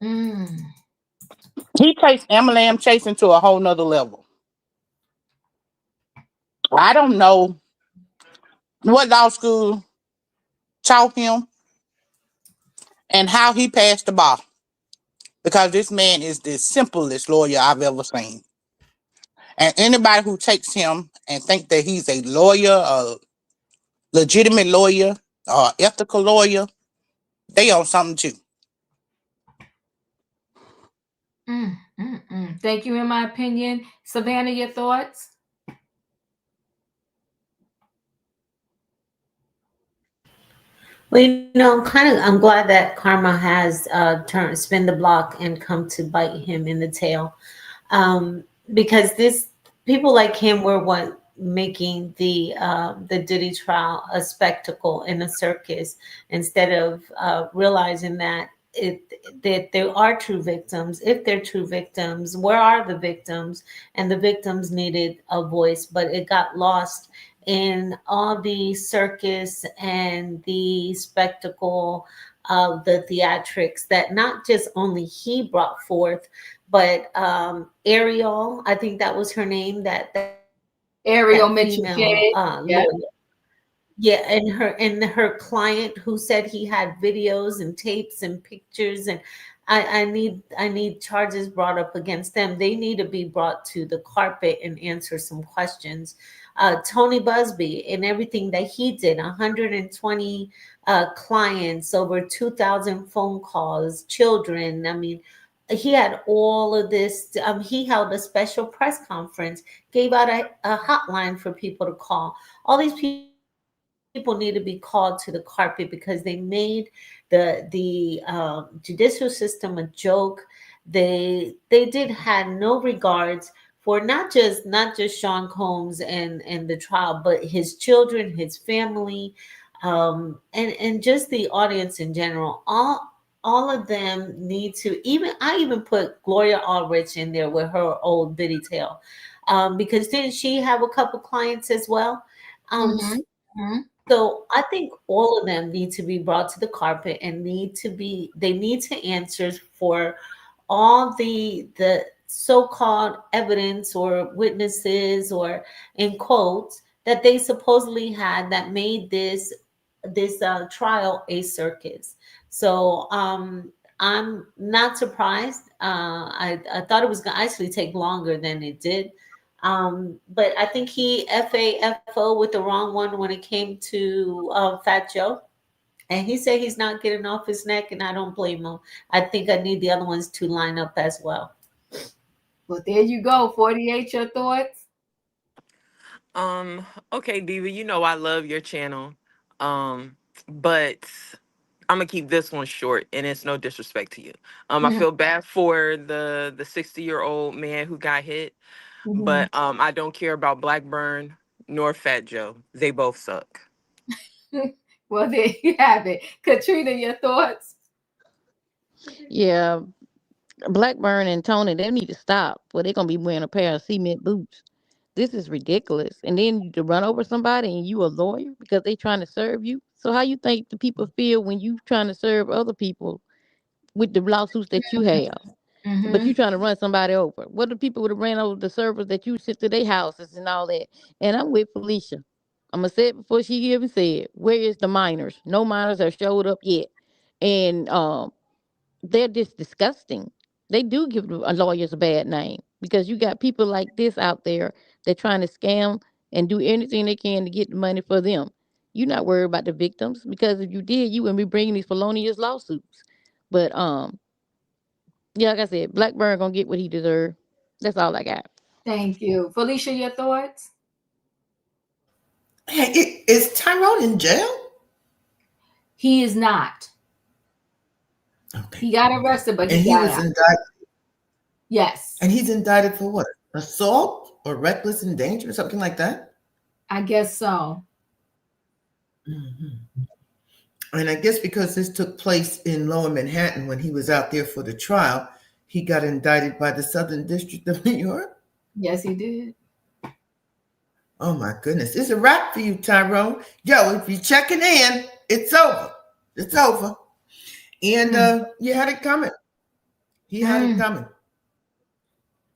He takes MLM chasing to a whole nother level. I don't know what law school taught him and how he passed the bar, because this man is the simplest lawyer I've ever seen. And anybody who takes him and think that he's a lawyer, a legitimate lawyer, or ethical lawyer, they on something too. Thank you. In my opinion, Savannah, your thoughts? Well, I'm glad that karma has spin the block and come to bite him in the tail, because people like him were what making the Diddy trial a spectacle in a circus, instead of realizing that there are true victims. If they're true victims, where are the victims? And the victims needed a voice, but it got lost in all the circus and the spectacle of the theatrics that not just only he brought forth, but Ariel, I think that was her name, that Ariel Mitchell Kidd. Yeah, and her client who said he had videos and tapes and pictures, and I need charges brought up against them. They need to be brought to the carpet and answer some questions. Tony Busby and everything that he did, 120 clients, over 2,000 phone calls, children. I mean, he had all of this. He held a special press conference, gave out a hotline for people to call. All these people need to be called to the carpet because they made the judicial system a joke. They had no regards not just Sean Combs and the trial, but his children, his family, and just the audience in general. All of them need to, I even put Gloria Allrich in there with her old bitty tale, because didn't she have a couple clients as well? So I think all of them need to be brought to the carpet and they need to answer for all the so-called evidence or witnesses, or in quotes, that they supposedly had that made this trial a circus. So I'm not surprised. I thought it was going to actually take longer than it did. But I think he FAFO with the wrong one when it came to Fat Joe. And he said he's not getting off his neck, and I don't blame him. I think I need the other ones to line up as well. Well, there you go. 48, your thoughts? Okay, Diva, you know I love your channel. But I'm gonna keep this one short, and it's no disrespect to you. I feel bad for the 60-year-old man who got hit, but I don't care about Blackburn nor Fat Joe. They both suck. Well, there you have it. Katrina, your thoughts? Yeah, Blackburn and Tony, they need to stop. Well, they're gonna be wearing a pair of cement boots. This is ridiculous. And then you to run over somebody and you a lawyer because they trying to serve you. So how you think the people feel when you trying to serve other people with the lawsuits that you have? But you trying to run somebody over. What the people would have ran over the servers that you sent to their houses and all that? And I'm with Felicia. I'm gonna say it before she even said, where is the minors? No minors have showed up yet. And they're just disgusting. They do give lawyers a bad name because you got people like this out there that trying to scam and do anything they can to get the money for them. You're not worried about the victims because if you did, you wouldn't be bringing these felonious lawsuits. But yeah, like I said, Blackburn gonna get what he deserved. That's all I got. Thank you. Felicia, your thoughts? Hey, is Tyrone in jail? He is not. Okay. He got arrested, but And he was indicted. Yes. And he's indicted for what? Assault or reckless endangerment, something like that? I guess so. And I guess because this took place in Lower Manhattan when he was out there for the trial, he got indicted by the Southern District of New York. Yes, he did. Oh my goodness. It's a wrap for you, Tyrone. Yo, if you're checking in, it's over. It's over. And you had it coming. He had it coming.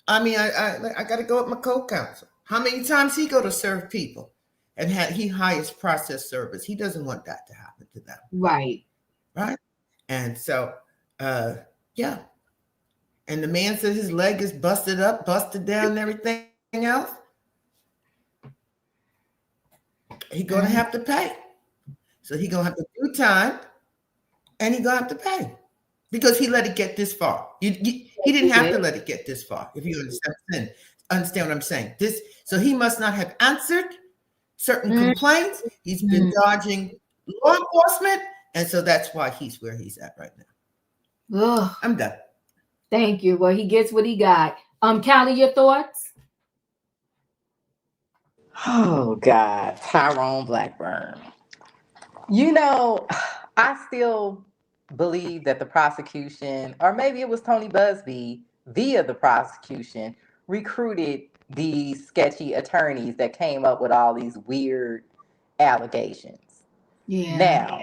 I mean, I got to go with my co-counsel. How many times he go to serve people? And he hires process servers. He doesn't want that to happen to them. Right. Right. And so, yeah. And the man said his leg is busted up, busted down, and everything else. He's going to have to pay. So he's going to have to do time, and he's going to have to pay because he let it get this far. He didn't have to let it get this far, if you understand what I'm saying. So he must not have answered certain complaints. He's been dodging law enforcement, and so that's why he's where he's at right now. Ugh. I'm done. Thank you. Well, he gets what he got. Callie, your thoughts? Oh God, Tyrone Blackburn. You know, I still believe that the prosecution, or maybe it was Tony Busby via the prosecution, recruited these sketchy attorneys that came up with all these weird allegations. Yeah. Now,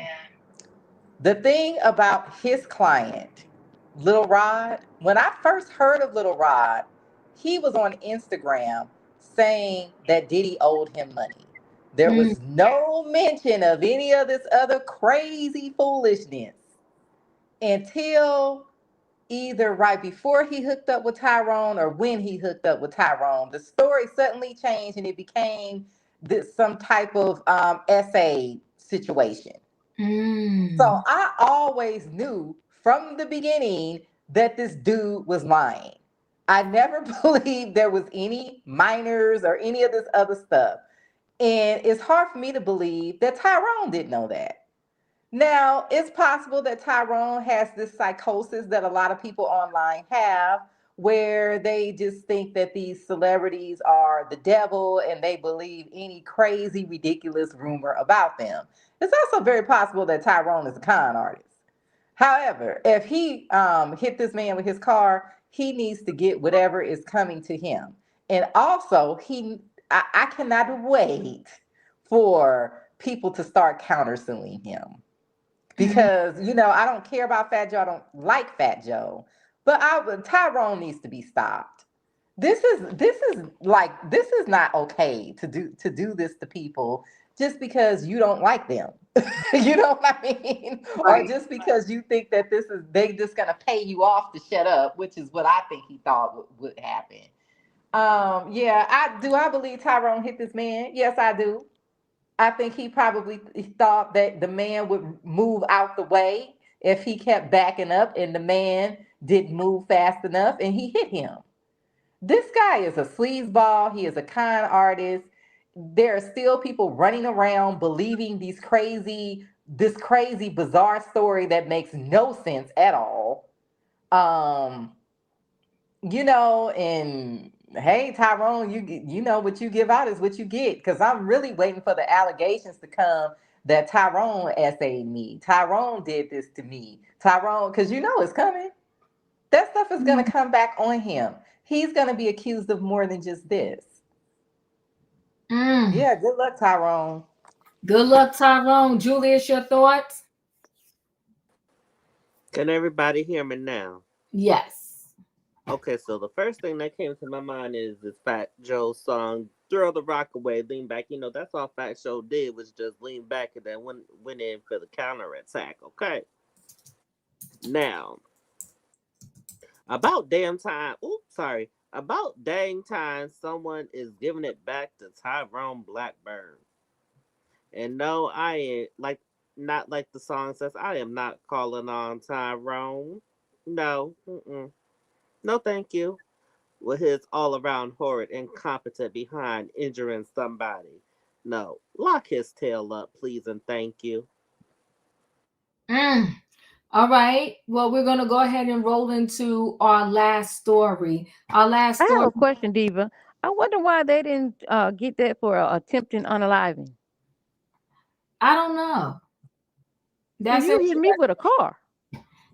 the thing about his client, Little Rod, when I first heard of Little Rod, he was on Instagram saying that Diddy owed him money. There was no mention of any of this other crazy foolishness until either right before he hooked up with Tyrone or when he hooked up with Tyrone. The story suddenly changed and it became some type of essay situation. So I always knew from the beginning that this dude was lying. I never believed there was any minors or any of this other stuff. And it's hard for me to believe that Tyrone didn't know that. Now, it's possible that Tyrone has this psychosis that a lot of people online have, where they just think that these celebrities are the devil and they believe any crazy, ridiculous rumor about them. It's also very possible that Tyrone is a con artist. However, if he hit this man with his car, he needs to get whatever is coming to him. And also, I cannot wait for people to start countersuing him. Because, I don't care about Fat Joe. I don't like Fat Joe. But Tyrone needs to be stopped. This is not okay to do this to people just because you don't like them. You know what I mean? Right. Or just because you think that they just gonna pay you off to shut up, which is what I think he thought would happen. I believe Tyrone hit this man. Yes, I do. I think he probably thought that the man would move out the way if he kept backing up and the man didn't move fast enough and he hit him. This guy is a sleazeball. He is a con artist. There are still people running around believing this crazy, bizarre story that makes no sense at all. And hey, Tyrone, you know what you give out is what you get. Because I'm really waiting for the allegations to come that Tyrone essayed me. Tyrone did this to me. Tyrone, because it's coming. That stuff is going to come back on him. He's going to be accused of more than just this. Yeah, good luck, Tyrone. Good luck, Tyrone. Julius, your thoughts? Can everybody hear me now? Yes. Okay, so the first thing that came to my mind is this Fat Joe song, Throw the Rock Away, Lean Back. That's all Fat Joe did was just lean back and then went in for the counterattack, okay? Now, about dang time someone is giving it back to Tyrone Blackburn. And no, I ain't not like the song says, I am not calling on Tyrone. No, no thank you. With his all-around horrid incompetent behind injuring somebody. No, lock his tail up, please and thank you. All right. Well, we're going to go ahead and roll into our last story. I have a question, Diva. I wonder why they didn't get that for attempting unaliving. I don't know. That's you hit me with a car.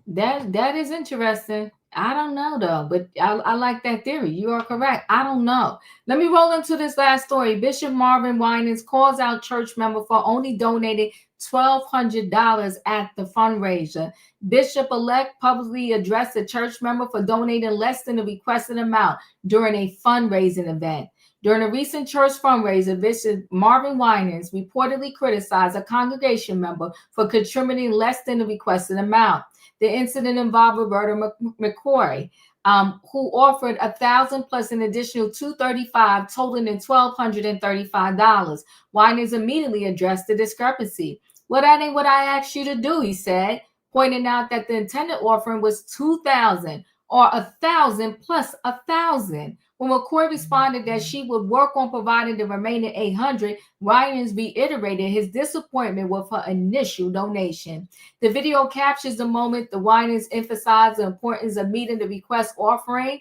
That is interesting. I don't know though, but I like that theory. You are correct. I don't know. Let me roll into this last story. Bishop Marvin Winans calls out church member for only donating $1,200 at the fundraiser. Bishop-elect publicly addressed the church member for donating less than the requested amount during a fundraising event. During a recent church fundraiser, Bishop Marvin Winans reportedly criticized a congregation member for contributing less than the requested amount. The incident involved Roberta McCoy, who offered $1,000 plus an additional $235, totaling $1,235. Winans immediately addressed the discrepancy. Well, that ain't what I asked you to do, he said, pointing out that the intended offering was $2,000 or $1,000 plus $1,000. When McCoy responded that she would work on providing the remaining $800, Winans reiterated his disappointment with her initial donation. The video captures the moment the Winans emphasized the importance of meeting the requested offering.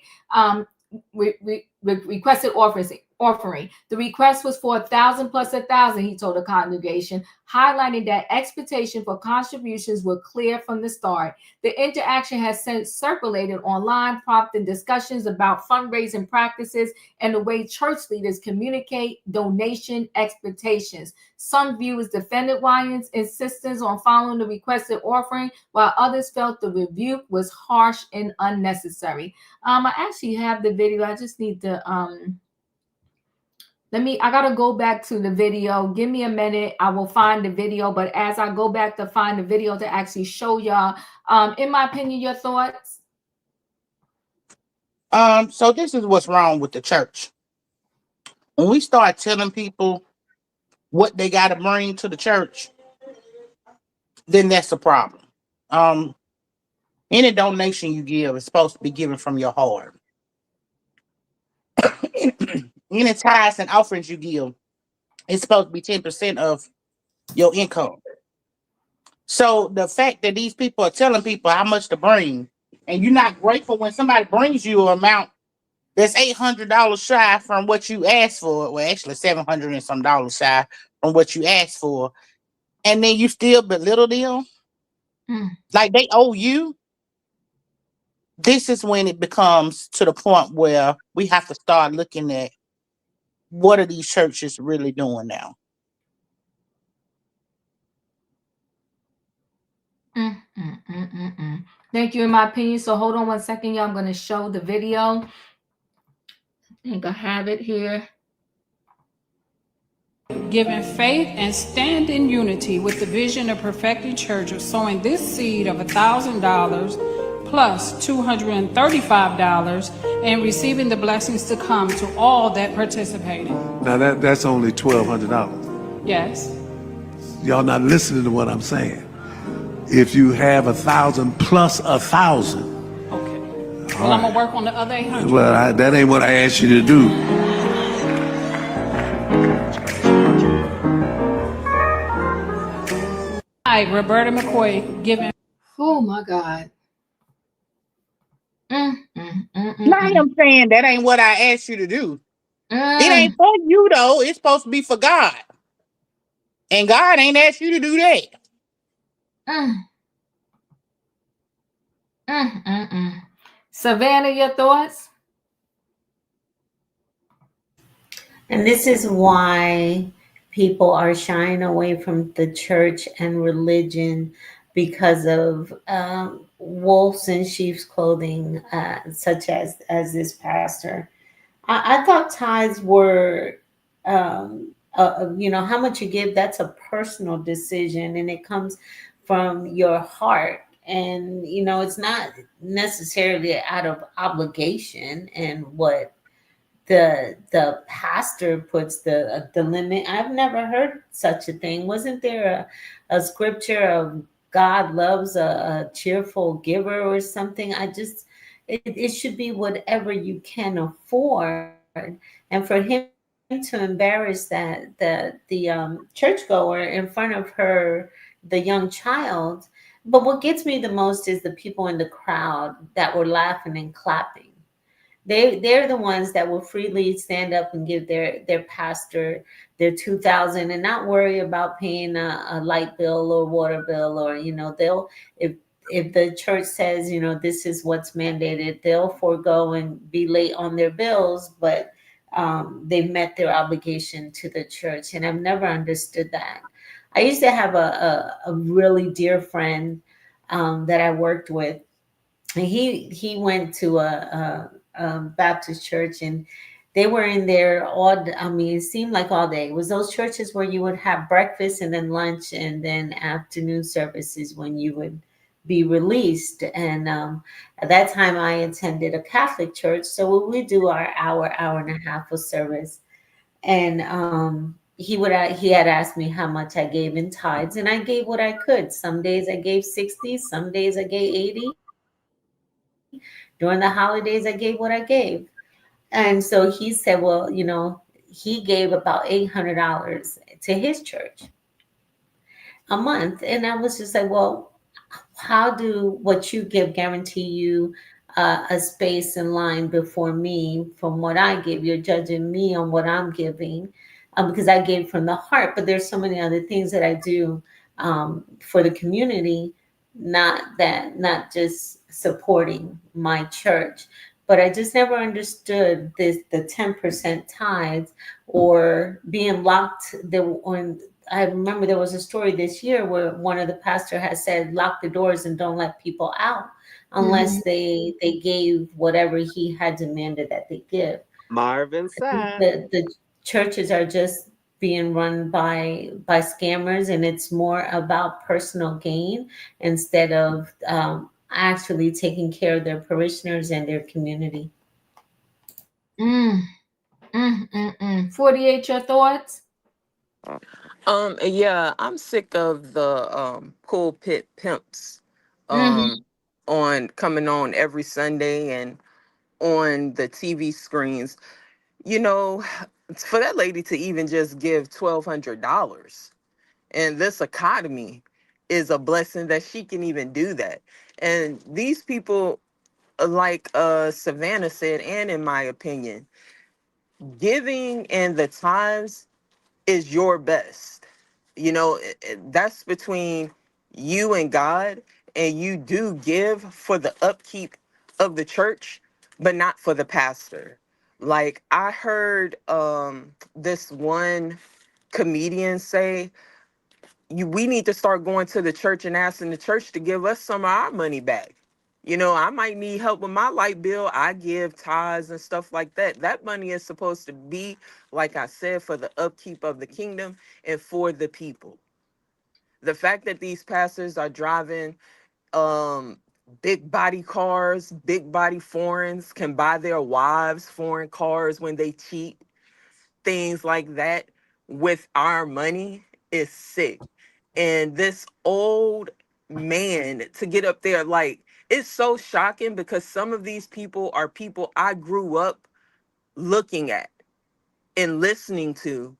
The request was for $1,000 plus $1,000, he told the congregation, highlighting that expectation for contributions were clear from the start. The interaction has since circulated online, prompting discussions about fundraising practices and the way church leaders communicate donation expectations. Some viewers defended Winans' insistence on following the requested offering, while others felt the rebuke was harsh and unnecessary. I actually have the video. I just need to I gotta go back to the video. Give me a minute. I will find the video. But as I go back to find the video to actually show y'all, in my opinion, your thoughts? So this is what's wrong with the church. When we start telling people what they got to bring to the church, then that's a problem. Any donation you give is supposed to be given from your heart. Any tithes and offerings you give, it's supposed to be 10% of your income. So the fact that these people are telling people how much to bring and you're not grateful when somebody brings you an amount that's $800 shy from what you asked for. Well, actually, $700 and some dollars shy from what you asked for, and then you still belittle them like they owe you. This is when it becomes to the point where we have to start looking at what are these churches really doing now. Thank you, in my opinion. So hold on one second, y'all. I'm going to show the video. I think I have it here. Giving faith and stand in unity with the vision of Perfecting Church of sowing this seed of $1,000 plus $235 and receiving the blessings to come to all that participated. Now that's only $1,200. Yes. Y'all not listening to what I'm saying. If you have 1,000 plus 1,000. Okay. Well, I'm gonna work on the other 800. Well, that ain't what I asked you to do. Hi, Roberta McCoy giving. Oh my God. Now I'm saying that ain't what I asked you to do. It ain't for you though. It's supposed to be for God, and God ain't asked you to do that. Savannah, your thoughts? And this is why people are shying away from the church and religion, because of wolves in sheep's clothing, such as this pastor. I thought tithes were, how much you give, that's a personal decision, and it comes from your heart. And, it's not necessarily out of obligation, and what the pastor puts the limit. I've never heard such a thing. Wasn't there a scripture of God loves a cheerful giver or something? It should be whatever you can afford. And for him to embarrass the churchgoer in front of the young child. But what gets me the most is the people in the crowd that were laughing and clapping. They're the ones that will freely stand up and give their pastor their $2,000 and not worry about paying a light bill or water bill, or they'll, if the church says this is what's mandated, they'll forego and be late on their bills, but they've met their obligation to the church. And I've never understood that. I used to have a really dear friend that I worked with, and he went to a Baptist church, and they were in there it seemed like all day. It was those churches where you would have breakfast and then lunch and then afternoon services when you would be released. And at that time I attended a Catholic church, so we do our hour and a half of service. And he had asked me how much I gave in tithes, and I gave what I could. Some days I gave 60, some days I gave 80. During the holidays, I gave what I gave. And so he said, well, he gave about $800 to his church a month. And I was just like, well, how do what you give guarantee you a space in line before me from what I give? You're judging me on what I'm giving because I gave from the heart. But there's so many other things that I do for the community, not just supporting my church. But I just never understood the 10% tithes or being locked. I remember there was a story this year where one of the pastors has said, lock the doors and don't let people out unless they gave whatever he had demanded that they give. Marvin said the churches are just being run by scammers, and it's more about personal gain instead of actually taking care of their parishioners and their community. 48, your thoughts? Yeah, I'm sick of the pulpit pimps on coming on every Sunday and on the TV screens. For that lady to even just give $1,200 in this economy is a blessing that she can even do that. And these people like Savannah said, and in my opinion, giving in the times is your best. You know, that's between you and God, and you do give for the upkeep of the church, but not for the pastor. Like I heard this one comedian say, we need to start going to the church and asking the church to give us some of our money back. You know, I might need help with my light bill. I give tithes and stuff like that. That money is supposed to be, like I said, for the upkeep of the kingdom and for the people. The fact that these pastors are driving big body cars, big body foreigns, can buy their wives foreign cars when they cheat, things like that with our money is sick. And this old man to get up there, like, it's so shocking because some of these people are people I grew up looking at and listening to,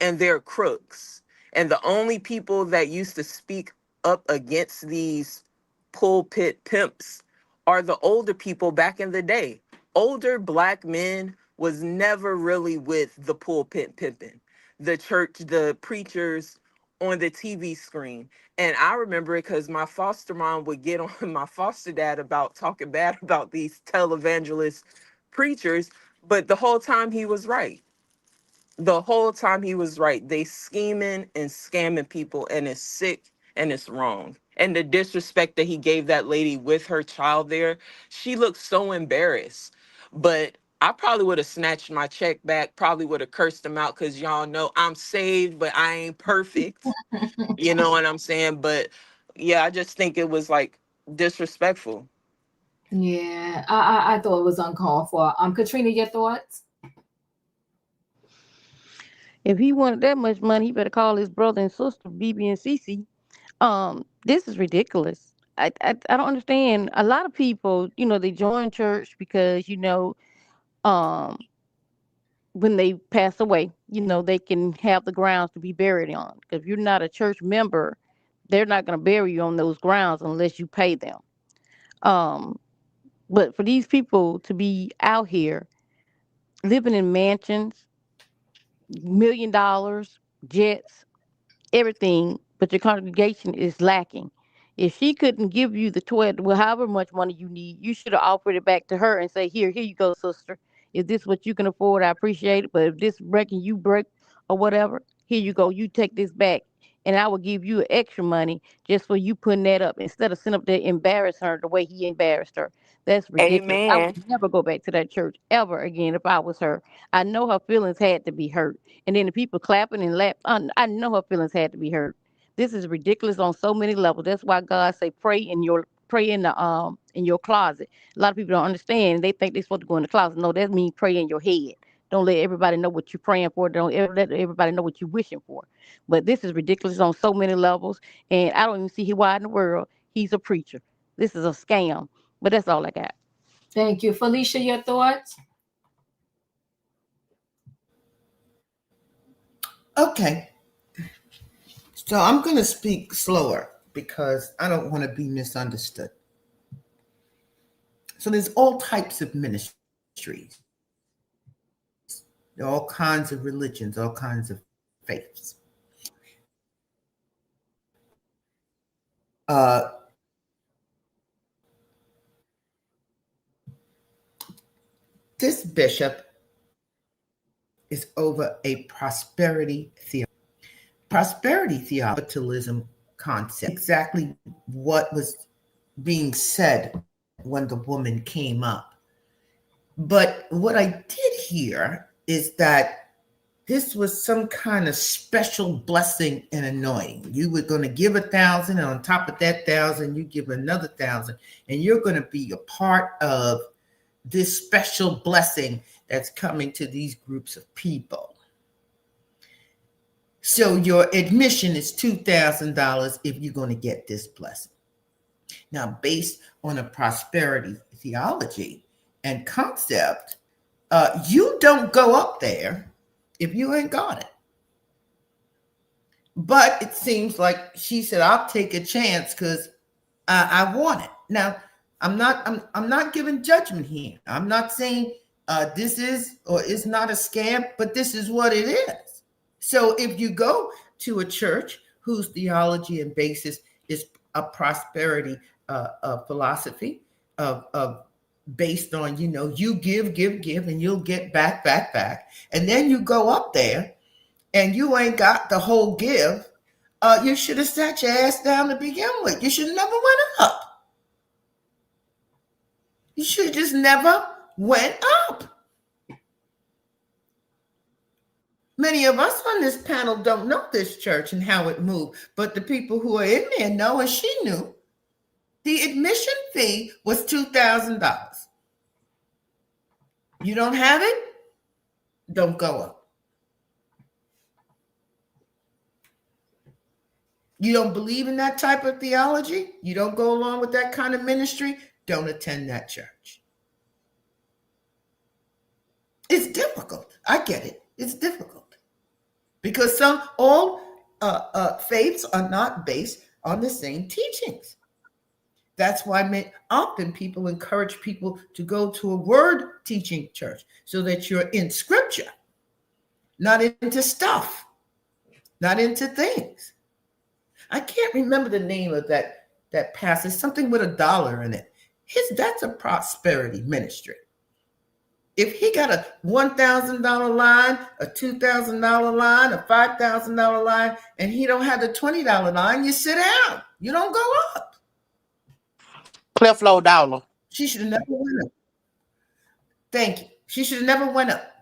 and they're crooks. And the only people that used to speak up against these pulpit pimps are the older people back in the day. Older black men was never really with the pulpit pimping, the church, the preachers on the TV screen. And I remember it because my foster mom would get on my foster dad about talking bad about these televangelist preachers, but the whole time he was right. The whole time he was right. They scheming and scamming people, and it's sick and it's wrong. And the disrespect that he gave that lady with her child there, she looked so embarrassed. But I probably would have snatched my check back, probably would have cursed him out because y'all know I'm saved, but I ain't perfect. You know what I'm saying? But yeah, I just think it was like disrespectful. Yeah, I thought it was uncalled for. Katrina, your thoughts? If he wanted that much money, he better call his brother and sister, BB and Cece. This is ridiculous. I don't understand. A lot of people, they join church because, um, when they pass away, they can have the grounds to be buried on. If you're not a church member, they're not going to bury you on those grounds unless you pay them. But for these people to be out here living in mansions, $1 million, jets, everything, but your congregation is lacking. If she couldn't give you the 12, well, however much money you need, you should have offered it back to her and say, here you go, sister. Is this what you can afford? I appreciate it. But if this breaking you break or whatever, here you go. You take this back. And I will give you extra money just for you putting that up instead of sitting up there embarrass her the way he embarrassed her. That's ridiculous. I Amen. would never go back to that church ever again if I was her. I know her feelings had to be hurt. And then the people clapping and laughing, I know her feelings had to be hurt. This is ridiculous on so many levels. That's why God say pray in your closet. A lot of people don't understand. They think they're supposed to go in the closet. No, that means pray in your head. Don't let everybody know what you're praying for. Don't ever let everybody know what you're wishing for. But this is ridiculous on so many levels. And I don't even see why in the world he's a preacher. This is a scam. But that's all I got. Thank you. Felicia, your thoughts? Okay. So I'm going to speak slower because I don't want to be misunderstood. So there's all types of ministries. There are all kinds of religions, all kinds of faiths. This bishop is over a prosperity theology. Prosperity theology, capitalism concept, exactly what was being said when the woman came up. But what I did hear is that this was some kind of special blessing and anointing. You were going to give 1,000, and on top of that 1,000, you give another 1,000, and you're going to be a part of this special blessing that's coming to these groups of people. So your admission is $2,000 if you're going to get this blessing. Now, based on a prosperity theology and concept, you don't go up there if you ain't got it. But it seems like she said, I'll take a chance because I want it. Now, I'm not giving judgment here. I'm not saying this is or is not a scam, but this is what it is. So if you go to a church whose theology and basis is a prosperity philosophy of based on, you give, and you'll get back. And then you go up there and you ain't got the whole give, you should have sat your ass down to begin with. You should have never went up. You should have just never went up. Many of us on this panel don't know this church and how it moved, but the people who are in there know, and she knew. The admission fee was $2,000. You don't have it? Don't go up. You don't believe in that type of theology? You don't go along with that kind of ministry? Don't attend that church. It's difficult. I get it. It's difficult. Because all faiths are not based on the same teachings. That's why often people encourage people to go to a word teaching church so that you're in scripture, not into stuff, not into things. I can't remember the name of that passage, something with $1 in it. That's a prosperity ministry. If he got a $1,000 line, a $2,000 line, a $5,000 line, and he don't have the $20 line, you sit down. You don't go up. Cliff Dollar. She should have never went up. Thank you. She should have never went up.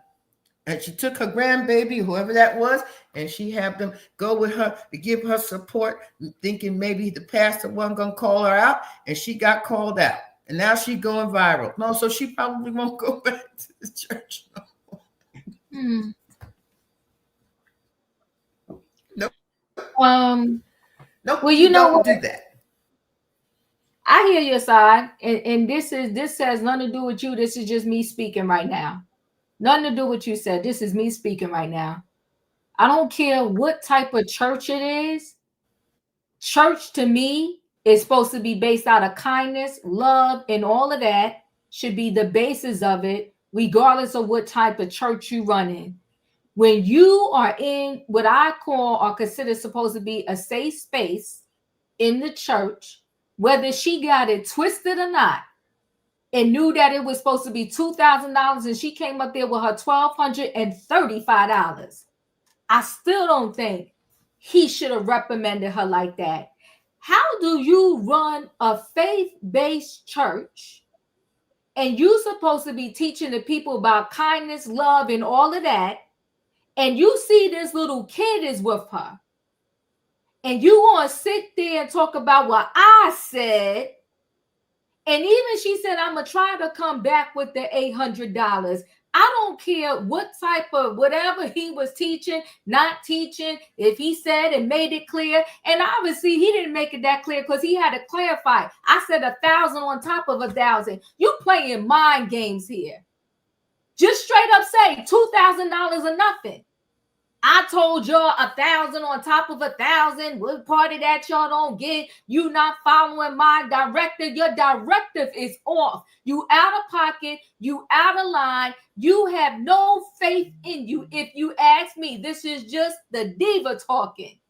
And she took her grandbaby, whoever that was, and she had them go with her to give her support, thinking maybe the pastor wasn't going to call her out, and she got called out. And now she's going viral. No, so she probably won't go back to the church no more. Nope. Nope. Well, you know what? Do that. I hear your side, and this has nothing to do with you. This is just me speaking right now. Nothing to do with what you said. This is me speaking right now. I don't care what type of church it is. Church to me is supposed to be based out of kindness, love, and all of that should be the basis of it, regardless of what type of church you run in. When you are in what I call or consider supposed to be a safe space in the church, whether she got it twisted or not, and knew that it was supposed to be $2,000 and she came up there with her $1,235, I still don't think he should have reprimanded her like that. How do you run a faith-based church and you supposed to be teaching the people about kindness, love, and all of that, and you see this little kid is with her, and you want to sit there and talk about what I said, and even she said, I'm going to try to come back with the $800. I don't care what type of whatever he was teaching, not teaching, if he said and made it clear. And obviously he didn't make it that clear because he had to clarify. I said 1,000 on top of 1,000. You playing mind games here. Just straight up say $2,000 or nothing. I told y'all 1,000 on top of 1,000. What part of that y'all don't get? You not following my directive. Your directive is off. You out of pocket. You out of line. You have no faith in you. If you ask me, this is just the diva talking.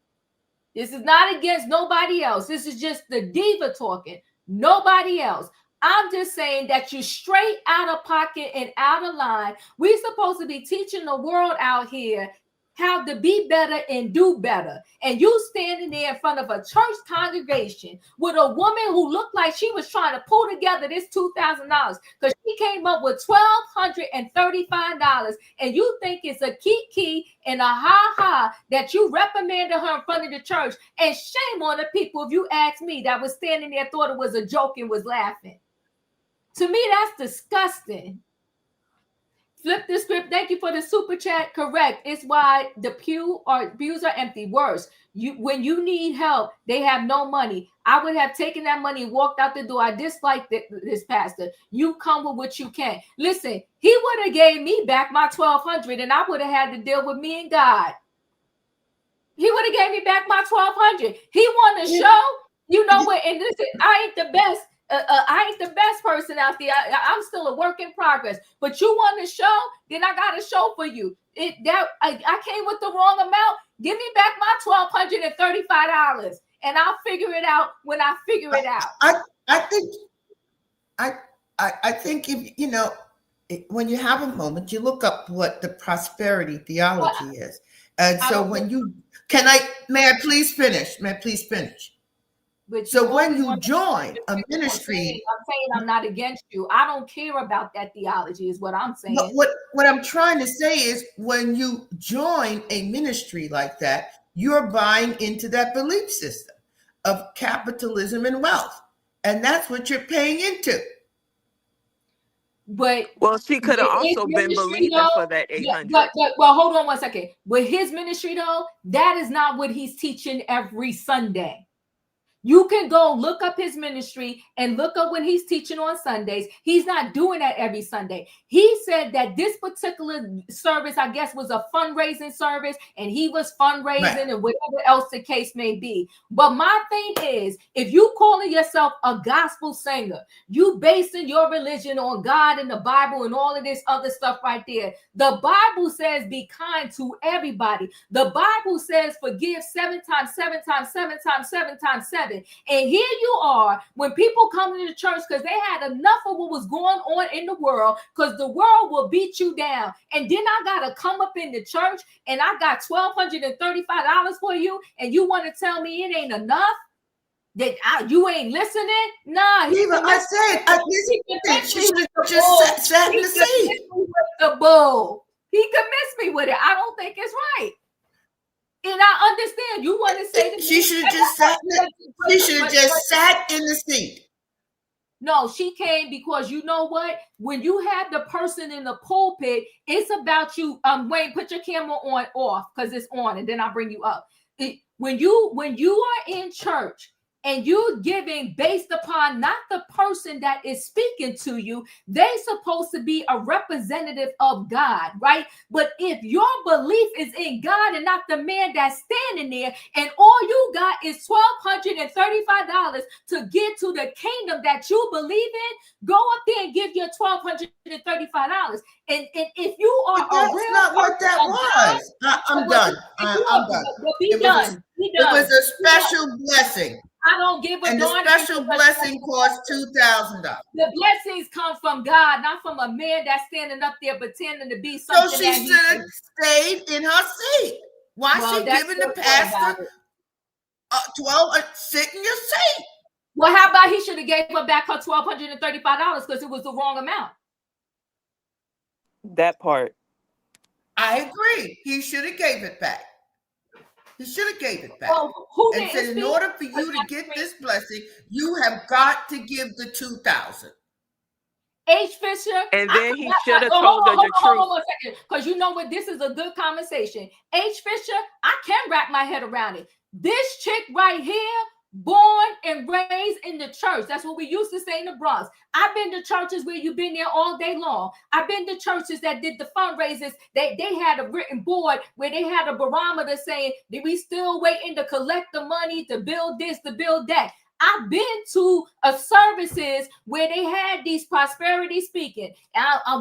This is not against nobody else. This is just the diva talking. Nobody else. I'm just saying that you're straight out of pocket and out of line. We're supposed to be teaching the world out here how to be better and do better. And you standing there in front of a church congregation with a woman who looked like she was trying to pull together this $2,000 because she came up with $1,235, and you think it's a kiki and a ha-ha that you reprimanded her in front of the church. And shame on the people, if you ask me, that was standing there, thought it was a joke and was laughing. To me, that's disgusting. Flip the script. Thank you for the super chat. Correct. It's why the pews are empty. Worse, when you need help, they have no money. I would have taken that money and walked out the door. I dislike this pastor. You come with what you can. Listen, he would have gave me back my $1,200, and I would have had to deal with me and God. He would have gave me back my $1,200. He want to show, you know what? And listen, I ain't the best. I ain't the best person out there. I'm still a work in progress. But you want a show? Then I got a show for you. I came with the wrong amount. Give me back my $1,235, and I'll figure it out when I figure it out. I think if you know, when you have a moment, you look up what the prosperity theology is. And so when you may I please finish? May I please finish? So when you join a ministry, I'm saying I'm not against you. I don't care about that theology, is what I'm saying. What I'm trying to say is, when you join a ministry like that, you're buying into that belief system of capitalism and wealth, and that's what you're paying into. But well, she could have also been believing for that 800. Well, hold on one second. With his ministry, though, that is not what he's teaching every Sunday. You can go look up his ministry and look up when he's teaching on Sundays. He's not doing that every Sunday. He said that this particular service, I guess, was a fundraising service, and he was fundraising and whatever else the case may be. But my thing is, if you calling yourself a gospel singer, you basing your religion on God and the Bible and all of this other stuff right there. The Bible says be kind to everybody. The Bible says forgive 7 times, 7 times, 7 times, 7 times, 7. And here you are, when people come into the church because they had enough of what was going on in the world, because the world will beat you down. And then I got to come up in the church and I got $1,235 for you, and you want to tell me it ain't enough? That you ain't listening? Nah. Even I said, she should have just sat in the seat. The bull. He convinced me with it. I don't think it's right. And I understand you want to say that she should have just sat. She should have just sat in the seat. No, she came because you know what? When you have the person in the pulpit, it's about you. Wayne, put your camera on off because it's on, and then I'll bring you up. When you are in church and you're giving based upon not the person that is speaking to you, they're supposed to be a representative of God, right? But if your belief is in God and not the man that's standing there, and all you got is $1,235 to get to the kingdom that you believe in, go up there and give your $1,235. And if you are that's not what that was. I'm done. I'm done. It was a special blessing. I don't give a darn. And the special blessing cost $2,000. The blessings come from God, not from a man that's standing up there pretending to be something. So she should have stayed in her seat. Why is she giving the pastor 12? Sit in your seat. Well, how about he should have gave her back her $1,235 because it was the wrong amount. That part. I agree. He should have gave it back. He should have gave it back. And said, in order for you to get this blessing, you have got to give the $2,000. H. Fisher. And then he should have told her the truth. Hold on a second, because you know what? This is a good conversation. H. Fisher, I can wrap my head around it. This chick right here, born and raised in the church. That's what we used to say in the Bronx. I've been to churches where you've been there all day long. I've been to churches that did the fundraisers. They had a written board where they had a barometer saying that we still waiting to collect the money to build this, to build that. I've been to services where they had these prosperity speaking.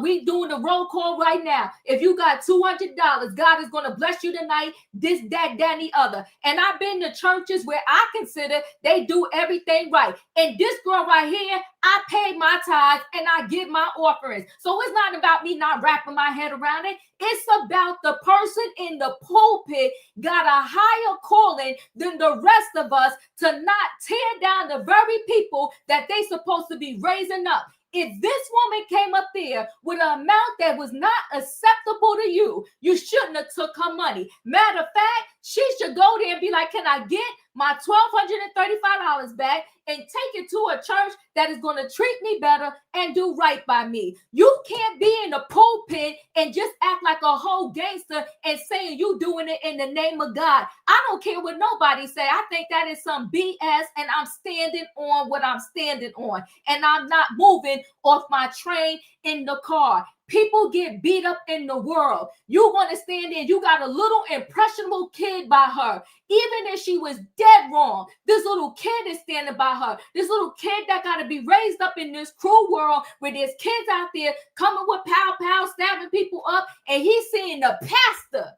We doing the roll call right now. If you got $200, God is going to bless you tonight. This, that, and the other. And I've been to churches where I consider they do everything right. And this girl right here, I pay my tithes and I give my offerings. So it's not about me not wrapping my head around it. It's about the person in the pulpit got a higher calling than the rest of us to not tear down the very people that they supposed to be raising up. If this woman came up there with an amount that was not acceptable to you, you shouldn't have took her money. Matter of fact, she should go there and be like, can I get my $1,235 back and take it to a church that is going to treat me better and do right by me? You can't be in the pulpit and just act like a whole gangster and saying you doing it in the name of God. I don't care what nobody say. I think that is some BS, and I'm standing on what I'm standing on, and I'm not moving off my train in the car. People get beat up in the world. You want to stand there, you got a little impressionable kid by her. Even if she was dead wrong, this little kid is standing by her. This little kid that got to be raised up in this cruel world where there's kids out there coming with pow, stabbing people up, and he's seeing the pastor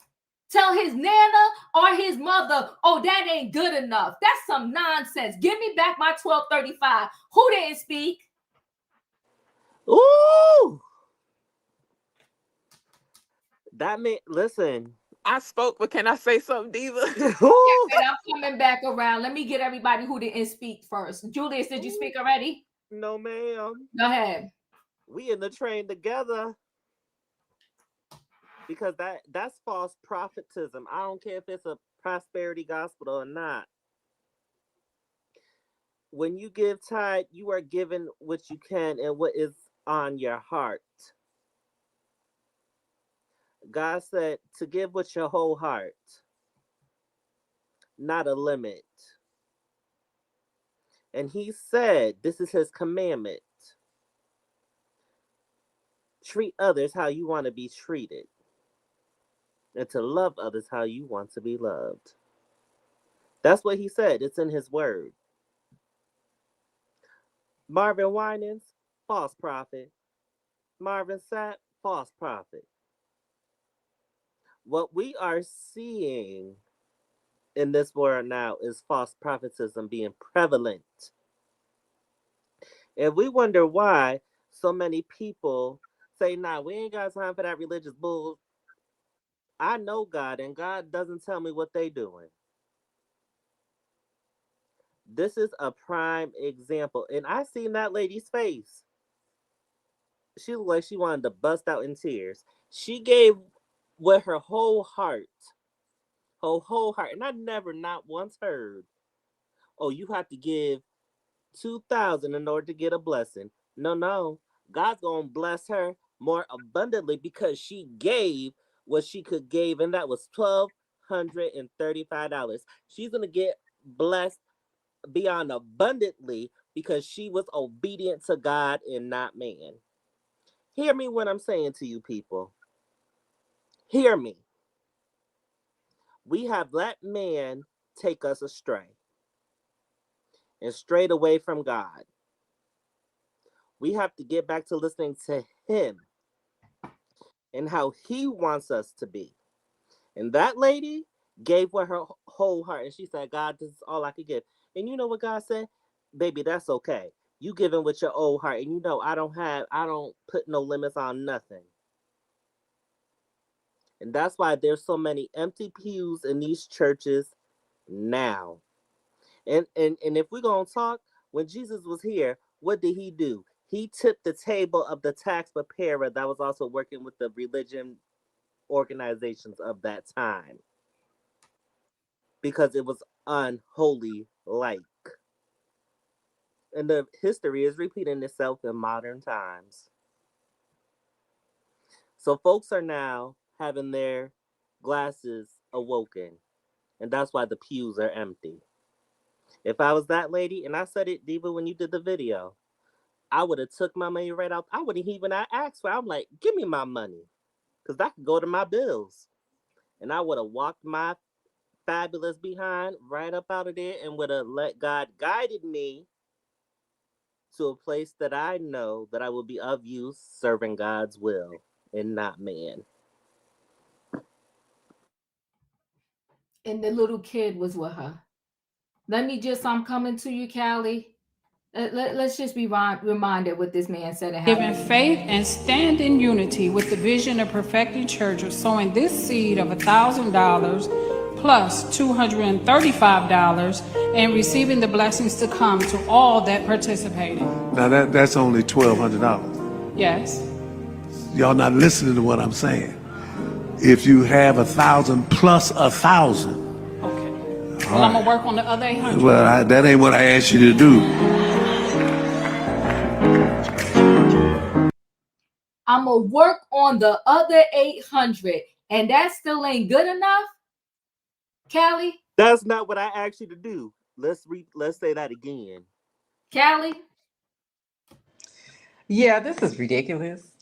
tell his nana or his mother, oh, that ain't good enough. That's some nonsense. Give me back my 1235. Who didn't speak? Ooh! That mean, listen. I spoke, but can I say something, Diva? Yes, and I'm coming back around. Let me get everybody who didn't speak first. Julius, did you speak already? No, ma'am. Go ahead. We in the train together. Because that's false prophetism. I don't care if it's a prosperity gospel or not. When you give tithe, you are given what you can and what is on your heart. God said to give with your whole heart, not a limit. And he said, this is his commandment. Treat others how you want to be treated. And to love others how you want to be loved. That's what he said. It's in his word. Marvin Winans, false prophet. Marvin Sapp, false prophet. What we are seeing in this world now is false prophetism being prevalent. And we wonder why so many people say, nah, we ain't got time for that religious bull. I know God, and God doesn't tell me what they doing. This is a prime example. And I seen that lady's face. She looked like she wanted to bust out in tears. She gave with her whole heart. Her whole heart. And I never not once heard, oh, you have to give $2,000 in order to get a blessing. No. God's going to bless her more abundantly because she gave what she could give, and that was $1,235. She's going to get blessed beyond abundantly because she was obedient to God and not man. Hear me when I'm saying to you people. Hear me. We have let man take us astray and strayed away from God. We have to get back to listening to him and how he wants us to be. And that lady gave with her whole heart. And she said, God, this is all I could give. And you know what God said? Baby, that's okay. You giving with your old heart. And you know, I don't put no limits on nothing. And that's why there's so many empty pews in these churches now. And if we're going to talk, when Jesus was here, what did he do? He tipped the table of the tax preparer that was also working with the religion organizations of that time. Because it was unholy like. And the history is repeating itself in modern times. So folks are now having their glasses awoken. And that's why the pews are empty. If I was that lady, and I said it, Diva, when you did the video, I would have took my money right out. I wouldn't even asked for it. I'm like, give me my money. Because that could go to my bills. And I would have walked my fabulous behind right up out of there and would have let God guided me to a place that I know that I will be of use serving God's will and not man. And the little kid was with her. I'm coming to you, Callie. Let's just be reminded what this man said. Live in faith and stand in unity with the vision of perfecting church of sowing this seed of $1,000 plus $235 and receiving the blessings to come to all that participated. Now that's only $1,200. Yes. Y'all not listening to what I'm saying. If you have 1,000 plus 1,000. Okay. Well, I'm gonna work on the other 800. Well, that ain't what I asked you to do. I'm gonna work on the other 800, and that still ain't good enough, Callie? That's not what I asked you to do. Let's say that again. Callie? Yeah, this is ridiculous.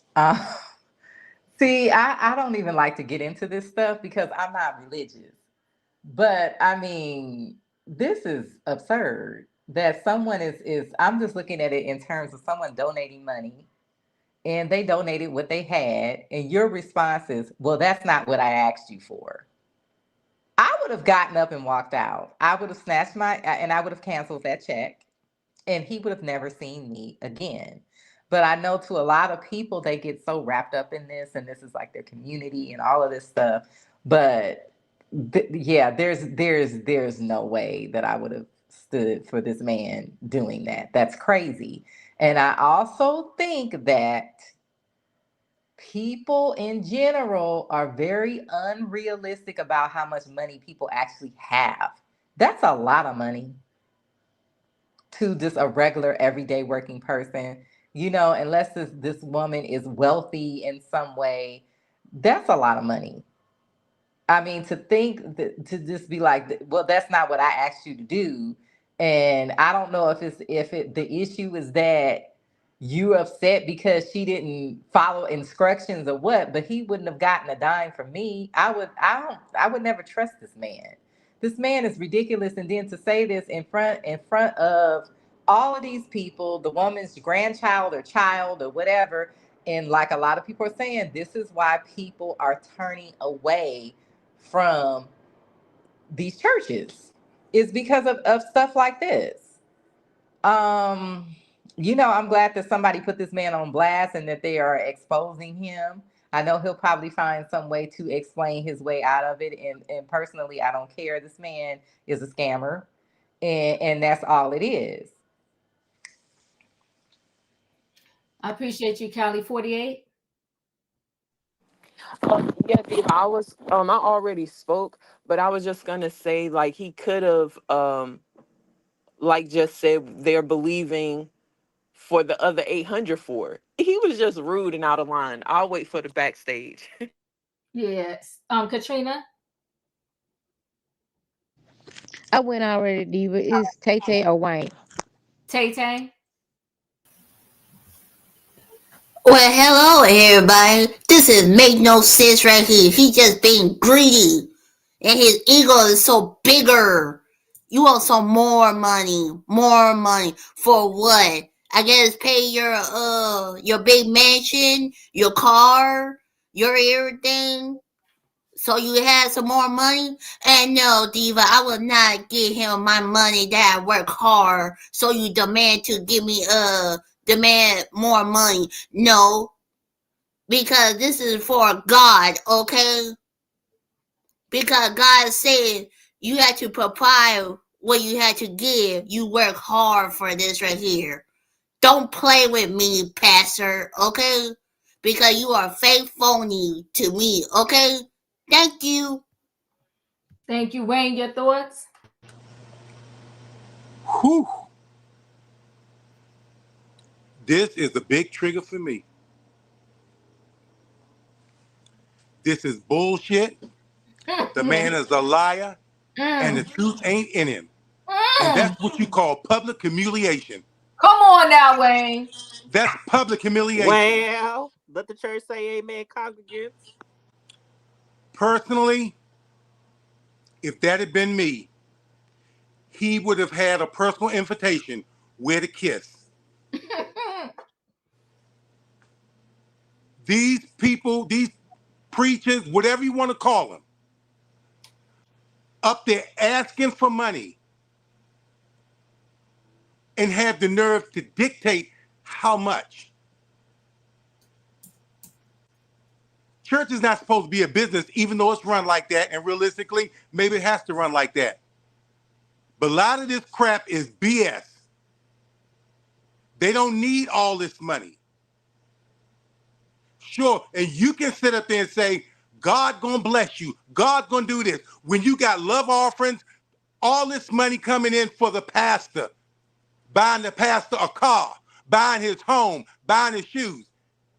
See, I don't even like to get into this stuff because I'm not religious. But I mean, this is absurd that someone is I'm just looking at it in terms of someone donating money and they donated what they had, and your response is, well, that's not what I asked you for. I would have gotten up and walked out. I would have snatched and I would have canceled that check, and he would have never seen me again. But I know to a lot of people, they get so wrapped up in this, and this is like their community and all of this stuff. But yeah, there's no way that I would have stood for this man doing that. That's crazy. And I also think that people in general are very unrealistic about how much money people actually have. That's a lot of money to just a regular everyday working person. Unless this woman is wealthy in some way, that's a lot of money. I mean, to think to just be like, well, that's not what I asked you to do. And I don't know if the issue is that you upset because she didn't follow instructions or what, but he wouldn't have gotten a dime from me. I would never trust this man. This man is ridiculous. And then to say this in front of all of these people, the woman's grandchild or child or whatever, and like a lot of people are saying, this is why people are turning away from these churches, is because of stuff like this. I'm glad that somebody put this man on blast and that they are exposing him. I know he'll probably find some way to explain his way out of it. And personally, I don't care. This man is a scammer, and that's all it is. I appreciate you, Callie. 48. Yeah, Diva, I already spoke, but I was just gonna say, like, he could have, like, just said they're believing for the other 800 for it. He was just rude and out of line. I'll wait for the backstage. Yes. Katrina. I went already, Diva. Is Tay Tay or Wayne? Tay Tay. Well, hello everybody. This is make no sense right here. He just being greedy, and his ego is so bigger. You want some more money for what? I guess pay your big mansion, your car, your everything. So you have some more money? And no, Diva, I will not give him my money that I work hard. So you demand to give me demand more money. No, because this is for God, okay? Because God said you had to provide what you had to give. You work hard for this right here. Don't play with me, Pastor, okay? Because you are fake phony to me, okay? Thank you. Thank you, Wayne. Your thoughts? Whew. This is a big trigger for me. This is bullshit. The man is a liar, and the truth ain't in him. And that's what you call public humiliation. Come on now, Wayne. That's public humiliation. Well, let the church say amen, congregants. Personally, if that had been me, he would have had a personal invitation where to kiss. These people, these preachers, whatever you want to call them, up there asking for money and have the nerve to dictate how much. Church is not supposed to be a business, even though it's run like that, and realistically, maybe it has to run like that. But a lot of this crap is BS. They don't need all this money. Sure, and you can sit up there and say, God gonna bless you. God's gonna do this. When you got love offerings, all this money coming in for the pastor, buying the pastor a car, buying his home, buying his shoes.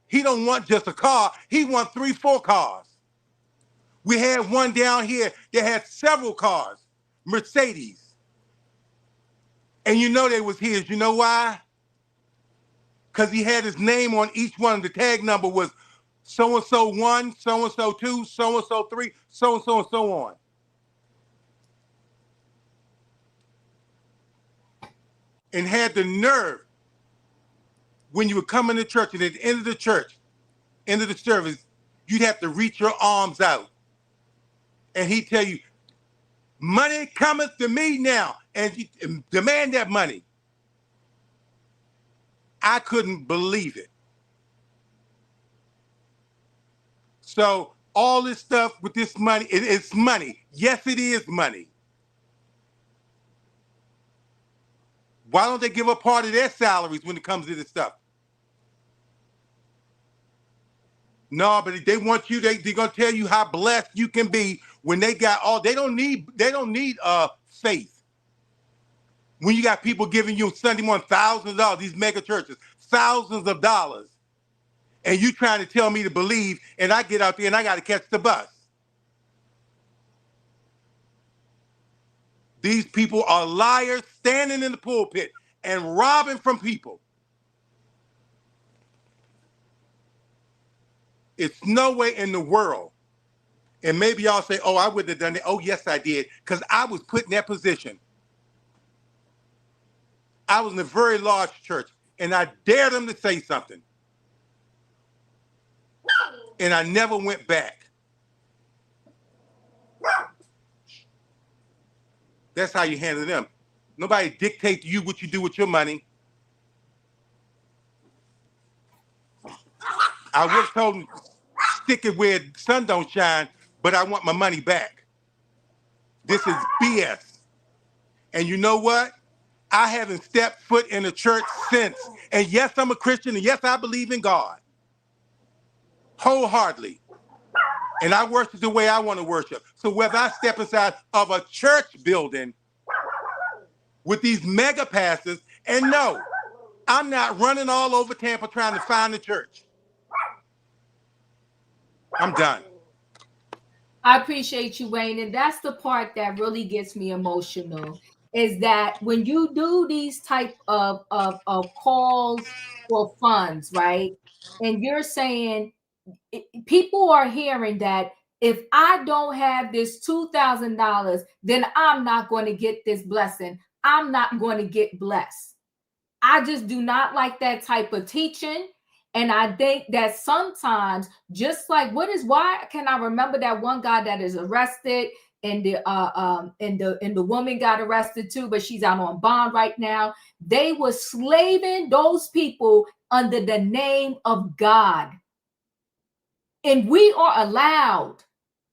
He don't want just a car. He wants 3, 4 cars. We had one down here that had several cars, Mercedes. And you know they was his. You know why? Because he had his name on each one. The tag number was so-and-so 1, so-and-so 2, so-and-so 3, so-and-so and so on. And had the nerve when you would come into church and at the end of the church, end of the service, you'd have to reach your arms out. And he'd tell you, money cometh to me now, and you demand that money. I couldn't believe it. So all this stuff with this money, it's money. Yes, it is money. Why don't they give a part of their salaries when it comes to this stuff? No, but they want you, they're gonna tell you how blessed you can be when they got all, they don't need faith. When you got people giving you Sunday morning thousands of dollars, these mega churches, thousands of dollars, and you trying to tell me to believe, and I get out there and I gotta catch the bus. These people are liars standing in the pulpit and robbing from people. It's no way in the world. And maybe y'all say, oh, I wouldn't have done it. Oh, yes, I did. Because I was put in that position. I was in a very large church, and I dared them to say something. And I never went back. That's how you handle them. Nobody dictates to you what you do with your money. I would have told them, stick it where the sun don't shine, but I want my money back. This is BS. And you know what? I haven't stepped foot in a church since. And yes, I'm a Christian, and yes, I believe in God. Wholeheartedly. And I worship the way I want to worship. So whether I step inside of a church building with these mega pastors, and no, I'm not running all over Tampa trying to find a church. I'm done. I appreciate you, Wayne. And that's the part that really gets me emotional, is that when you do these type of calls for funds, right? And you're saying, people are hearing that if I don't have this $2,000, then I'm not going to get this blessing. I'm not going to get blessed. I just do not like that type of teaching. And I think that sometimes, just like why can I remember that one guy that is arrested, and the woman got arrested too, but she's out on bond right now. They were slaving those people under the name of God. And we are allowed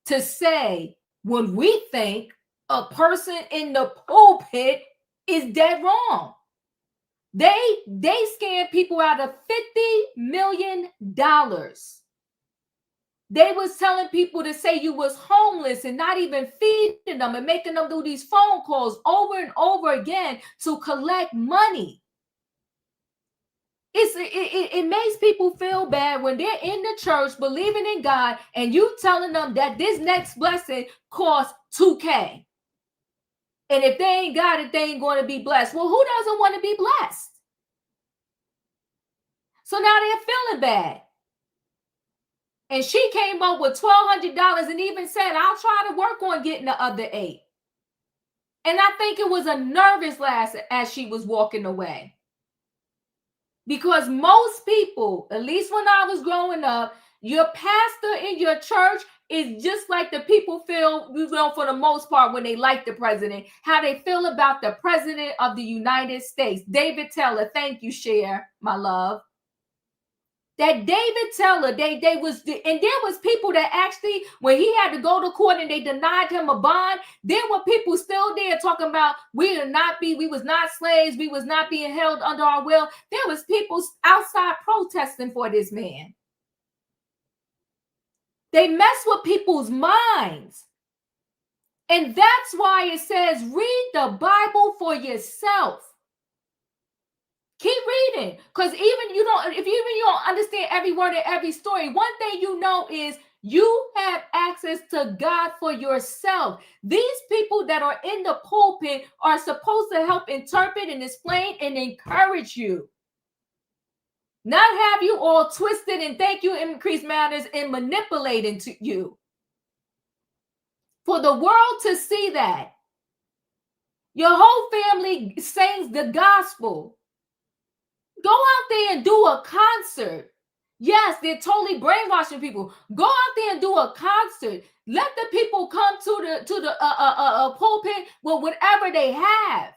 to say when we think a person in the pulpit is dead wrong. They scammed people out of $50 million. They was telling people to say you was homeless and not even feeding them and making them do these phone calls over and over again to collect money. It makes people feel bad when they're in the church believing in God and you telling them that this next blessing costs $2,000. And if they ain't got it, they ain't going to be blessed. Well, who doesn't want to be blessed? So now they're feeling bad. And she came up with $1,200 and even said, I'll try to work on getting the other $8. And I think it was a nervous laugh as she was walking away. Because most people, at least when I was growing up, your pastor in your church is just like the people feel, for the most part, when they like the president, how they feel about the president of the United States. David Teller, thank you, Cher, my love. That David Teller, and there was people that actually, when he had to go to court and they denied him a bond, there were people still there talking about we was not slaves, we was not being held under our will. There was people outside protesting for this man. They mess with people's minds. And that's why it says, read the Bible for yourself. Keep reading, because if you don't understand every word of every story, one thing you know is you have access to God for yourself. These people that are in the pulpit are supposed to help interpret and explain and encourage you. not have you all twisted and think you increase matters and manipulating to you. For the world to see that your whole family sings the gospel. Go out there and do a concert. Yes, they're totally brainwashing people. Go out there and do a concert. Let the people come to the pulpit with whatever they have.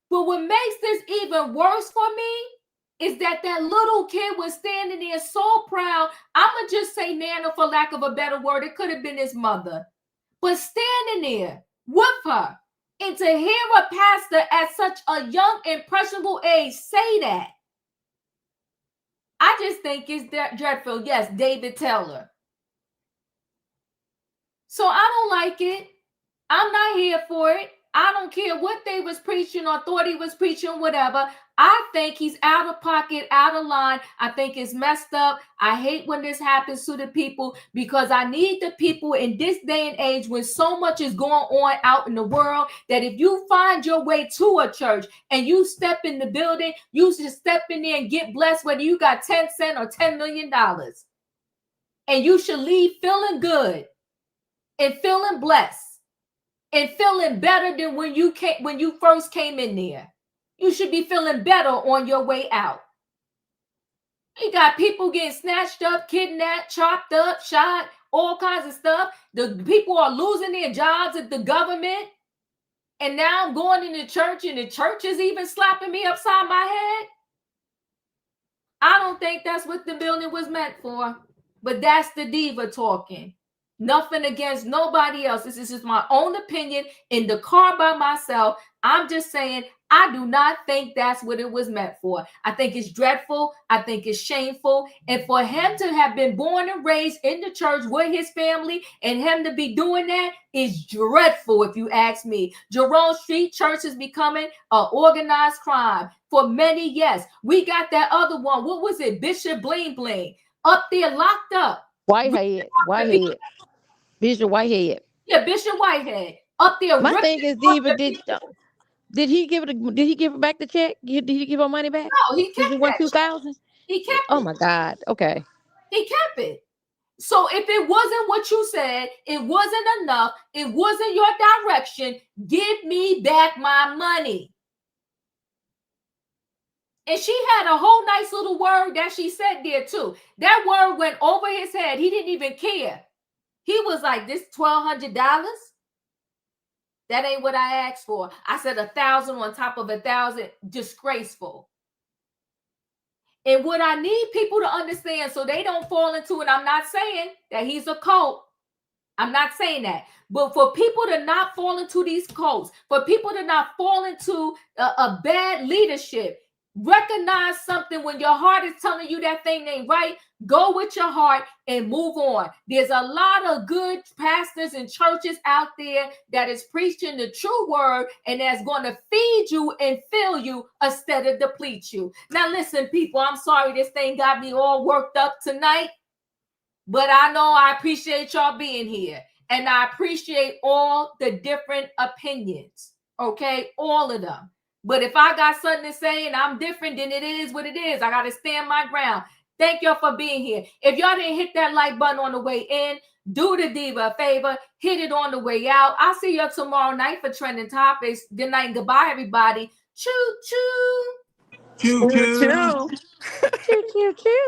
But what makes this even worse for me is that little kid was standing there so proud. I'ma just say Nana for lack of a better word. It could have been his mother. But standing there with her, and to hear a pastor at such a young, impressionable age say that, I just think it's dreadful. Yes, David Taylor. So I don't like it. I'm not here for it. I don't care what they was preaching or thought he was preaching, whatever. I think he's out of pocket, out of line. I think it's messed up. I hate when this happens to the people because I need the people in this day and age when so much is going on out in the world that if you find your way to a church and you step in the building, you should step in there and get blessed whether you got 10 cents or $10 million. And you should leave feeling good and feeling blessed. And feeling better than when you first came in there. You should be feeling better on your way out. You got people getting snatched up, kidnapped, chopped up, shot, all kinds of stuff. The people are losing their jobs at the government. And now I'm going into church and the church is even slapping me upside my head. I don't think that's what the building was meant for. But that's the diva talking. Nothing against nobody else. This is just my own opinion in the car by myself. I'm just saying I do not think that's what it was meant for. I think it's dreadful. I think it's shameful. And for him to have been born and raised in the church with his family and him to be doing that is dreadful, if you ask me. Jerome Street Church is becoming an organized crime. For many, yes. We got that other one. What was it? Bishop Bling Bling. Up there locked up. Whitehead. Bishop Whitehead. Yeah, Bishop Whitehead. Up there. My thing is, Diva, did he give it back the check? Did he give her money back? No, he kept it. $2,000. He kept it. Oh my God. Okay. He kept it. So if it wasn't what you said, it wasn't enough, it wasn't your direction, give me back my money. And she had a whole nice little word that she said there too. That word went over his head. He didn't even care. He was like, this $1,200? That ain't what I asked for. I said 1,000 on top of 1,000. Disgraceful. And what I need people to understand so they don't fall into it, I'm not saying that he's a cult. I'm not saying that. But for people to not fall into these cults, for people to not fall into a bad leadership, recognize something when your heart is telling you that thing ain't right. Go with your heart and move on. There's a lot of good pastors and churches out there that is preaching the true word and that's going to feed you and fill you instead of deplete you. Now listen, people, I'm sorry this thing got me all worked up tonight, but I know I appreciate y'all being here and I appreciate all the different opinions. Okay, all of them. But if I got something to say and I'm different, then it is what it is. I got to stand my ground. Thank y'all for being here. If y'all didn't hit that like button on the way in, do the diva a favor. Hit it on the way out. I'll see you tomorrow night for Trending Topics. Good night and goodbye, everybody. Choo, choo. Choo, choo. Choo, choo, choo.